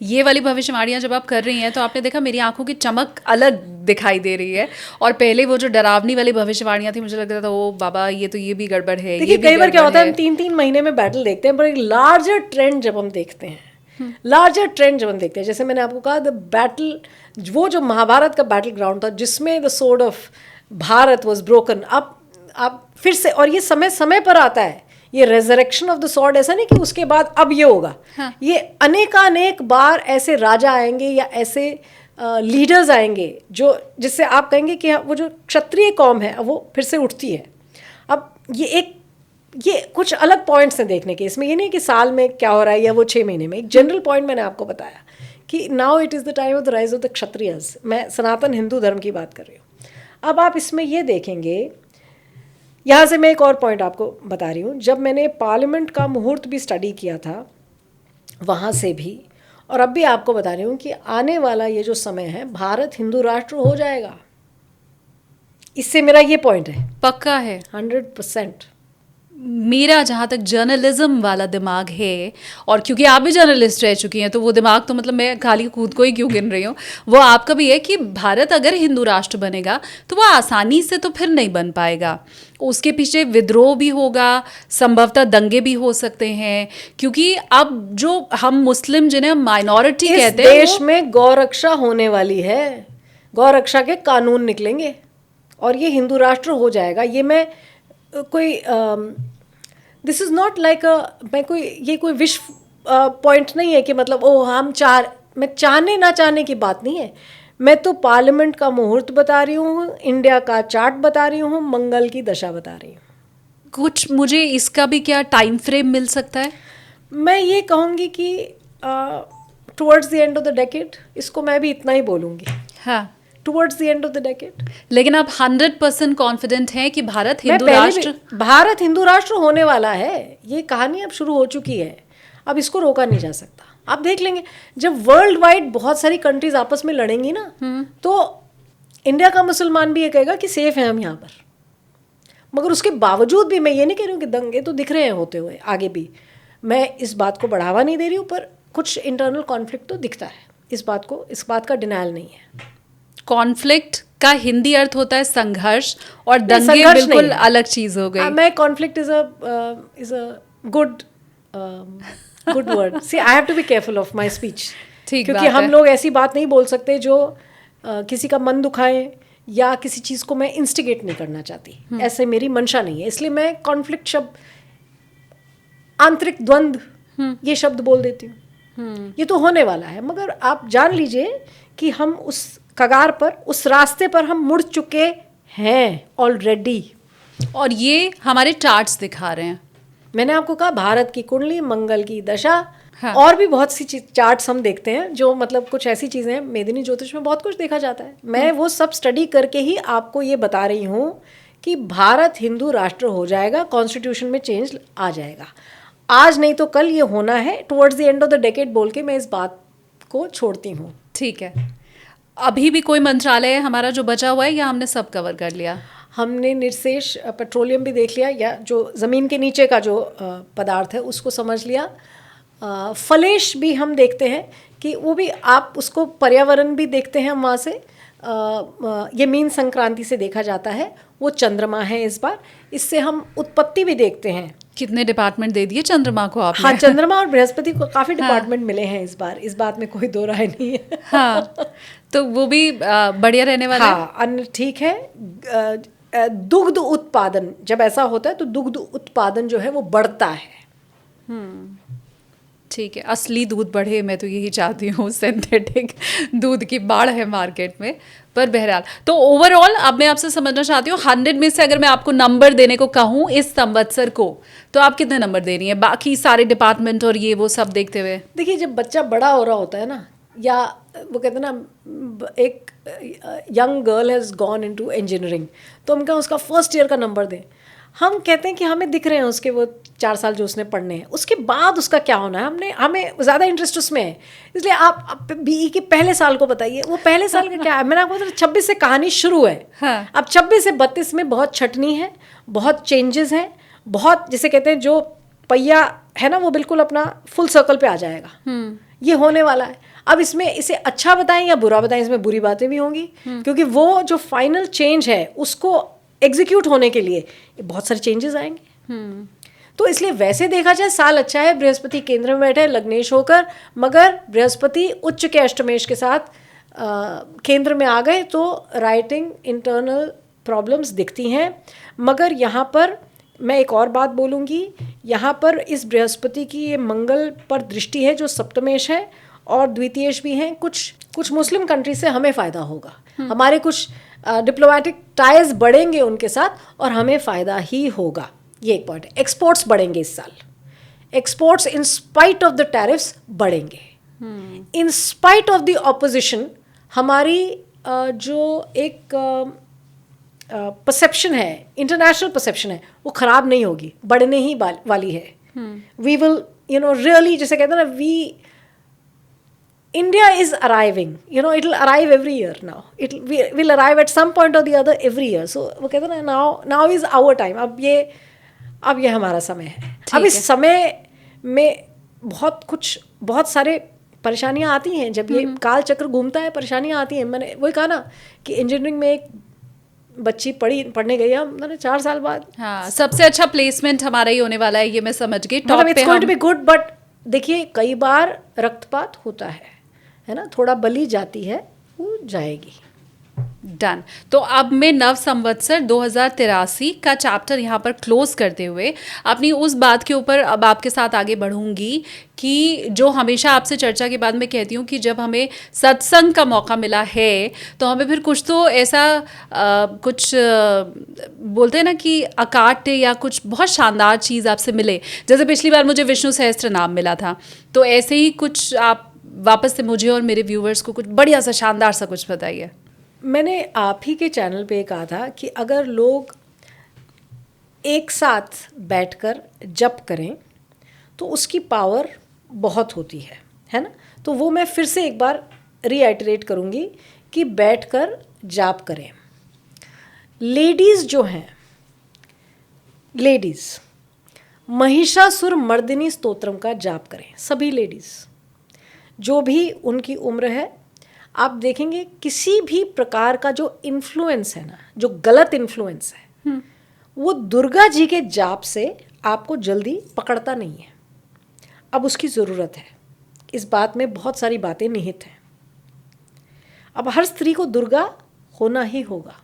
ये वाली भविष्यवाणियां जब आप कर रही हैं तो आपने देखा मेरी आंखों की चमक अलग दिखाई दे रही है, और पहले वो जो डरावनी वाली भविष्यवाणियां थी मुझे लगता था ओ बाबा ये तो ये भी गड़बड़ है। देखिए कई बार क्या होता है, हम 3-3 महीने में बैटल देखते हैं, पर एक लार्जर ट्रेंड जब हम देखते हैं, लार्जर ट्रेंड जब हम देखते हैं, जैसे मैंने आपको कहा द बैटल, वो जो महाभारत का बैटल ग्राउंड था जिसमें the sword of Bharat was broken, अब फिर से, और ये समय समय पर आता है ये रेजरेक्शन ऑफ द सॉर्ड। ऐसा नहीं कि उसके बाद अब ये होगा, हाँ। ये अनेकानेक बार ऐसे राजा आएंगे या ऐसे लीडर्स आएंगे जो जिससे आप कहेंगे कि वो जो क्षत्रिय कौम है वो फिर से उठती है। अब ये कुछ अलग पॉइंट्स हैं देखने के, इसमें ये नहीं कि साल में क्या हो रहा है या वो 6 महीने में। एक जनरल पॉइंट मैंने आपको बताया कि now it is the time of the rise of the Kshatriyas. मैं सनातन हिंदू धर्म की बात कर रही हूँ। अब आप इसमें ये देखेंगे, यहाँ से मैं एक और पॉइंट आपको बता रही हूँ। जब मैंने पार्लियामेंट का मुहूर्त भी स्टडी किया था वहाँ से भी, और अब भी आपको बता रही हूँ कि आने वाला ये जो समय है, भारत हिंदू राष्ट्र हो जाएगा। इससे मेरा ये पॉइंट है, पक्का है। 100%। मेरा जहाँ तक जर्नलिज्म वाला दिमाग है, और क्योंकि आप भी जर्नलिस्ट रह चुकी हैं, तो वो दिमाग तो मतलब मैं खाली खुद को ही क्यों गिन रही हूँ, वो आपका भी है कि भारत अगर हिंदू राष्ट्र बनेगा तो वो आसानी से तो फिर नहीं बन पाएगा। उसके पीछे विद्रोह भी होगा, संभवतः दंगे भी हो सकते हैं, क्योंकि अब जो हम मुस्लिम जिन्हें माइनॉरिटी कहते हैं, देश में गौरक्षा होने वाली है, गौरक्षा के कानून निकलेंगे और ये हिंदू राष्ट्र हो जाएगा। ये मैं कोई दिस इज़ नॉट लाइक मैं कोई ये कोई विश पॉइंट नहीं है कि मतलब मैं चाहने ना चाहने की बात नहीं है। मैं तो पार्लियामेंट का मुहूर्त बता रही हूँ, इंडिया का चार्ट बता रही हूँ, मंगल की दशा बता रही हूँ। कुछ मुझे इसका भी क्या टाइम फ्रेम मिल सकता है? मैं ये कहूँगी कि towards the end of the decade, इसको मैं भी इतना ही बोलूँगी, हाँ, towards the end of the decade. लेकिन आप 100% कॉन्फिडेंट हैं कि भारत हिंदू राष्ट्र होने वाला है। ये कहानी अब शुरू हो चुकी है, अब इसको रोका नहीं जा सकता। आप देख लेंगे जब वर्ल्ड वाइड बहुत सारी कंट्रीज आपस में लड़ेंगी ना, तो इंडिया का मुसलमान भी ये कहेगा कि सेफ है हम यहाँ पर। मगर उसके बावजूद भी मैं ये नहीं कह रही हूँ कि दंगे तो दिख रहे हैं होते हुए आगे भी, मैं इस बात को बढ़ावा नहीं दे रही हूँ, पर कुछ इंटरनल कॉन्फ्लिक्ट तो दिखता है। इस बात का डिनायल नहीं है। कॉन्फ्लिक्ट का हिंदी अर्थ होता है संघर्ष, और दंगे बिल्कुल अलग चीज हो गई। मैं conflict is a good word. See I have to be careful of my speech, क्योंकि हम लोग ऐसी बात नहीं बोल सकते जो किसी का मन दुखाए या किसी चीज़ को मैं इंस्टिगेट नहीं करना चाहती। ऐसे मेरी मंशा नहीं है, इसलिए मैं कॉन्फ्लिक्ट शब्द, आंतरिक द्वंद्व, ये शब्द बोल देती हूँ। ये तो होने वाला है, मगर आप जान लीजिए कि हम उस कगार पर, उस रास्ते पर हम मुड़ चुके हैं ऑलरेडी, और ये हमारे चार्ट्स दिखा रहे हैं। मैंने आपको कहा भारत की कुंडली, मंगल की दशा, हाँ। और भी बहुत सी चार्ट्स हम देखते हैं जो मतलब कुछ ऐसी चीज़ें हैं, मेदिनी ज्योतिष में बहुत कुछ देखा जाता है। मैं वो सब स्टडी करके ही आपको ये बता रही हूँ कि भारत हिंदू राष्ट्र हो जाएगा, कॉन्स्टिट्यूशन में चेंज आ जाएगा। आज नहीं तो कल ये होना है, towards the end of the decade बोल के मैं इस बात को छोड़ती हूँ। ठीक है, अभी भी कोई मंत्रालय है हमारा जो बचा हुआ है, या हमने सब कवर कर लिया? हमने निर्शेष पेट्रोलियम भी देख लिया, या जो ज़मीन के नीचे का जो पदार्थ है उसको समझ लिया। फलेश भी हम देखते हैं कि वो भी, आप उसको पर्यावरण भी देखते हैं हम वहाँ से। ये मीन संक्रांति से देखा जाता है, वो चंद्रमा है इस बार। इससे हम उत्पत्ति भी देखते हैं। कितने डिपार्टमेंट दे दिए चंद्रमा को आपने? हाँ, चंद्रमा और बृहस्पति को काफ़ी डिपार्टमेंट मिले हैं इस बार, इस बात में कोई दो राय नहीं है। हाँ, तो वो भी बढ़िया रहने वाला है। हाँ, अन्न ठीक है। दुग्ध उत्पादन जब ऐसा होता है तो दुग्ध उत्पादन जो है वो बढ़ता है। ठीक है, असली दूध बढ़े, मैं तो यही चाहती हूँ। सिंथेटिक दूध की बाढ़ है मार्केट में। पर बहरहाल, तो ओवरऑल अब मैं आपसे समझना चाहती हूँ, 100 में से अगर मैं आपको नंबर देने को कहूँ इस संवत्सर को, तो आप कितने नंबर दे रही हैं बाकी सारे डिपार्टमेंट और ये वो सब देखते हुए? देखिए, जब बच्चा बड़ा हो रहा होता है ना, या वो कहते हैं ना, एक young girl has gone into engineering, तो हम क्या उसका फर्स्ट ईयर का नंबर दें? हम कहते हैं कि हमें दिख रहे हैं उसके वो 4 साल जो उसने पढ़ने हैं, उसके बाद उसका क्या होना है, हमें ज़्यादा इंटरेस्ट उसमें है। इसलिए आप बीई के पहले साल को बताइए, वो पहले साल का क्या है। मैंने आपको बताया 26 से कहानी शुरू है। हाँ। अब 26 से 32 में बहुत छटनी है, बहुत चेंजेस हैं, बहुत, जिसे कहते हैं जो पहिया है ना वो बिल्कुल अपना फुल सर्कल पे आ जाएगा। ये होने वाला है। अब इसमें इसे अच्छा बताएं या बुरा बताएं, इसमें बुरी बातें भी होंगी, क्योंकि वो जो फाइनल चेंज है उसको एग्जीक्यूट होने के लिए बहुत सारे चेंजेस आएंगे। तो इसलिए वैसे देखा जाए साल अच्छा है, बृहस्पति केंद्र में बैठे लग्नेश होकर, मगर बृहस्पति उच्च के अष्टमेश के साथ केंद्र में आ गए तो राइटिंग इंटरनल प्रॉब्लम्स दिखती हैं। मगर यहाँ पर मैं एक और बात बोलूँगी, यहाँ पर इस बृहस्पति की ये मंगल पर दृष्टि है जो सप्तमेश है और द्वितीयेश भी हैं। कुछ मुस्लिम कंट्री से हमें फ़ायदा होगा, हमारे कुछ डिप्लोमेटिक टाइज बढ़ेंगे उनके साथ और हमें फ़ायदा ही होगा। ये एक पॉइंट है। एक्सपोर्ट्स बढ़ेंगे इस साल, exports in spite of the tariffs बढ़ेंगे, in spite of the opposition. हमारी जो एक परसेप्शन है, इंटरनेशनल परसेप्शन है, वो ख़राब नहीं होगी, बढ़ने ही वाली है। We will you know really, जैसे कहते हैं ना, India is arriving, you know, it'll arrive every year now. Will arrive at some point or the other every year. So वो कहते हैं ना, now is our time. अब ये हमारा समय है. अब इस समय में बहुत सारे परेशानियां आती हैं. जब ये काल चक्र घूमता है, परेशानियां आती हैं. मैंने वही कहा ना कि इंजीनियरिंग में एक बच्ची पढ़ने गई है, मैंने 4 साल बाद. हाँ, सबसे अच्छा प्लेसमेंट हमारा ही होने वाला है, ये मैं समझ गई. टॉप पे it's going to be good. But देखिए, कई बार रक्तपात होता है ना, थोड़ा बलि जाती है, वो जाएगी. डन. तो अब मैं नव संवत्सर 2083 का चैप्टर यहाँ पर क्लोज करते हुए अपनी उस बात के ऊपर अब आपके साथ आगे बढ़ूंगी कि जो हमेशा आपसे चर्चा के बाद मैं कहती हूँ कि जब हमें सत्संग का मौका मिला है तो हमें फिर कुछ तो ऐसा बोलते हैं ना कि अकाट्य या कुछ बहुत शानदार चीज़ आपसे मिले. जैसे पिछली बार मुझे विष्णु सहस्त्र नाम मिला था, तो ऐसे ही कुछ आप वापस से मुझे और मेरे व्यूवर्स को कुछ बढ़िया सा शानदार सा कुछ बताइए. मैंने आप ही के चैनल पे कहा था कि अगर लोग एक साथ बैठकर जप करें तो उसकी पावर बहुत होती है ना. तो वो मैं फिर से एक बार रीआइटरेट करूँगी कि बैठकर जाप करें. लेडीज़ जो हैं, महिषासुर मर्दिनी स्तोत्रम का जाप करें. सभी लेडीज़, जो भी उनकी उम्र है, आप देखेंगे किसी भी प्रकार का जो इन्फ्लुएंस है ना, जो गलत इन्फ्लुएंस है, वो दुर्गा जी के जाप से आपको जल्दी पकड़ता नहीं है. अब उसकी ज़रूरत है. इस बात में बहुत सारी बातें निहित हैं. अब हर स्त्री को दुर्गा होना ही होगा,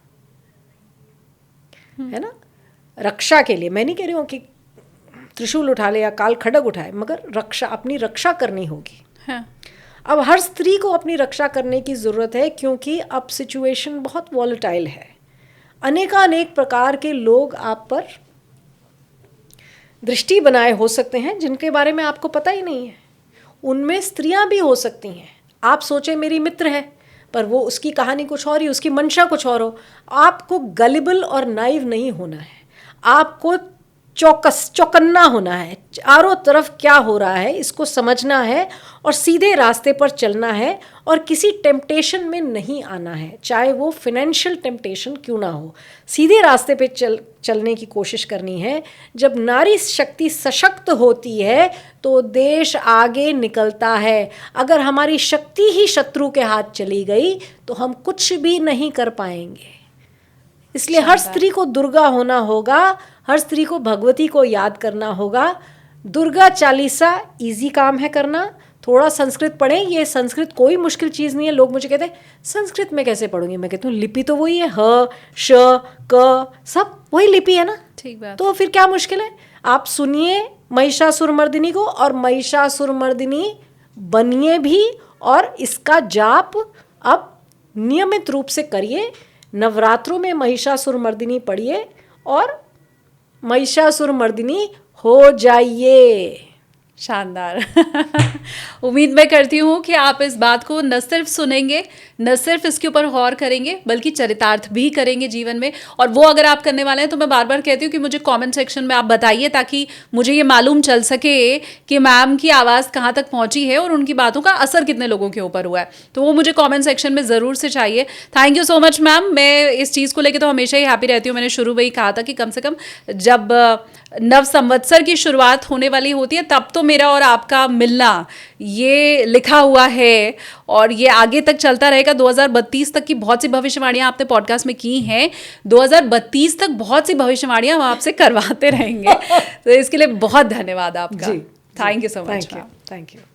है ना, रक्षा के लिए. मैं नहीं कह रही हूँ कि त्रिशूल उठा ले या काल खड्ग उठाए, मगर अपनी रक्षा करनी होगी. हाँ. अब हर स्त्री को अपनी रक्षा करने की ज़रूरत है, क्योंकि अब सिचुएशन बहुत वॉलेटाइल है. अनेकानेक प्रकार के लोग आप पर दृष्टि बनाए हो सकते हैं जिनके बारे में आपको पता ही नहीं है. उनमें स्त्रियां भी हो सकती हैं. आप सोचें मेरी मित्र है, पर वो उसकी कहानी कुछ और ही, उसकी मंशा कुछ और हो. आपको गलिबल और नाइव नहीं होना है. आपको चौकन्ना होना है. चारों तरफ क्या हो रहा है इसको समझना है और सीधे रास्ते पर चलना है और किसी टेम्पटेशन में नहीं आना है, चाहे वो फाइनेंशियल टेम्पटेशन क्यों ना हो. सीधे रास्ते पे चलने की कोशिश करनी है. जब नारी शक्ति सशक्त होती है तो देश आगे निकलता है. अगर हमारी शक्ति ही शत्रु के हाथ चली गई तो हम कुछ भी नहीं कर पाएंगे. इसलिए हर स्त्री को दुर्गा होना होगा, हर स्त्री को भगवती को याद करना होगा. दुर्गा चालीसा इजी काम है करना. थोड़ा संस्कृत पढ़ें. ये संस्कृत कोई मुश्किल चीज़ नहीं है. लोग मुझे कहते हैं संस्कृत में कैसे पढ़ूंगी. मैं कहती हूँ लिपि तो वही है, ह श क सब वही लिपि है ना. ठीक बात. तो फिर क्या मुश्किल है. आप सुनिए महिषासुर मर्दिनी को और महिषासुर मर्दिनी बनिए भी, और इसका जाप अब नियमित रूप से करिए. नवरात्रों में महिषासुर मर्दिनी पढ़िए और महिषासुर मर्दिनी हो जाइए. शानदार. उम्मीद मैं करती हूँ कि आप इस बात को न सिर्फ सुनेंगे, न सिर्फ इसके ऊपर गौर करेंगे, बल्कि चरितार्थ भी करेंगे जीवन में. और वो अगर आप करने वाले हैं तो मैं बार बार कहती हूँ कि मुझे कमेंट सेक्शन में आप बताइए, ताकि मुझे ये मालूम चल सके कि मैम की आवाज़ कहाँ तक पहुँची है और उनकी बातों का असर कितने लोगों के ऊपर हुआ है. तो वो मुझे कॉमेंट सेक्शन में ज़रूर से चाहिए. Thank you so much ma'am. मैं इस चीज़ को लेकर तो हमेशा ही हैप्पी रहती हूँ. मैंने शुरू में ही कहा था कि कम से कम जब नव संवत्सर की शुरुआत होने वाली होती है तब तो मेरा और आपका मिलना ये लिखा हुआ है और ये आगे तक चलता रहेगा. 2032 तक की बहुत सी भविष्यवाणियां आपने पॉडकास्ट में की हैं. 2032 तक बहुत सी भविष्यवाणियां हम आपसे करवाते रहेंगे. तो इसके लिए बहुत धन्यवाद आपका. जी, thank you so much. Thank you.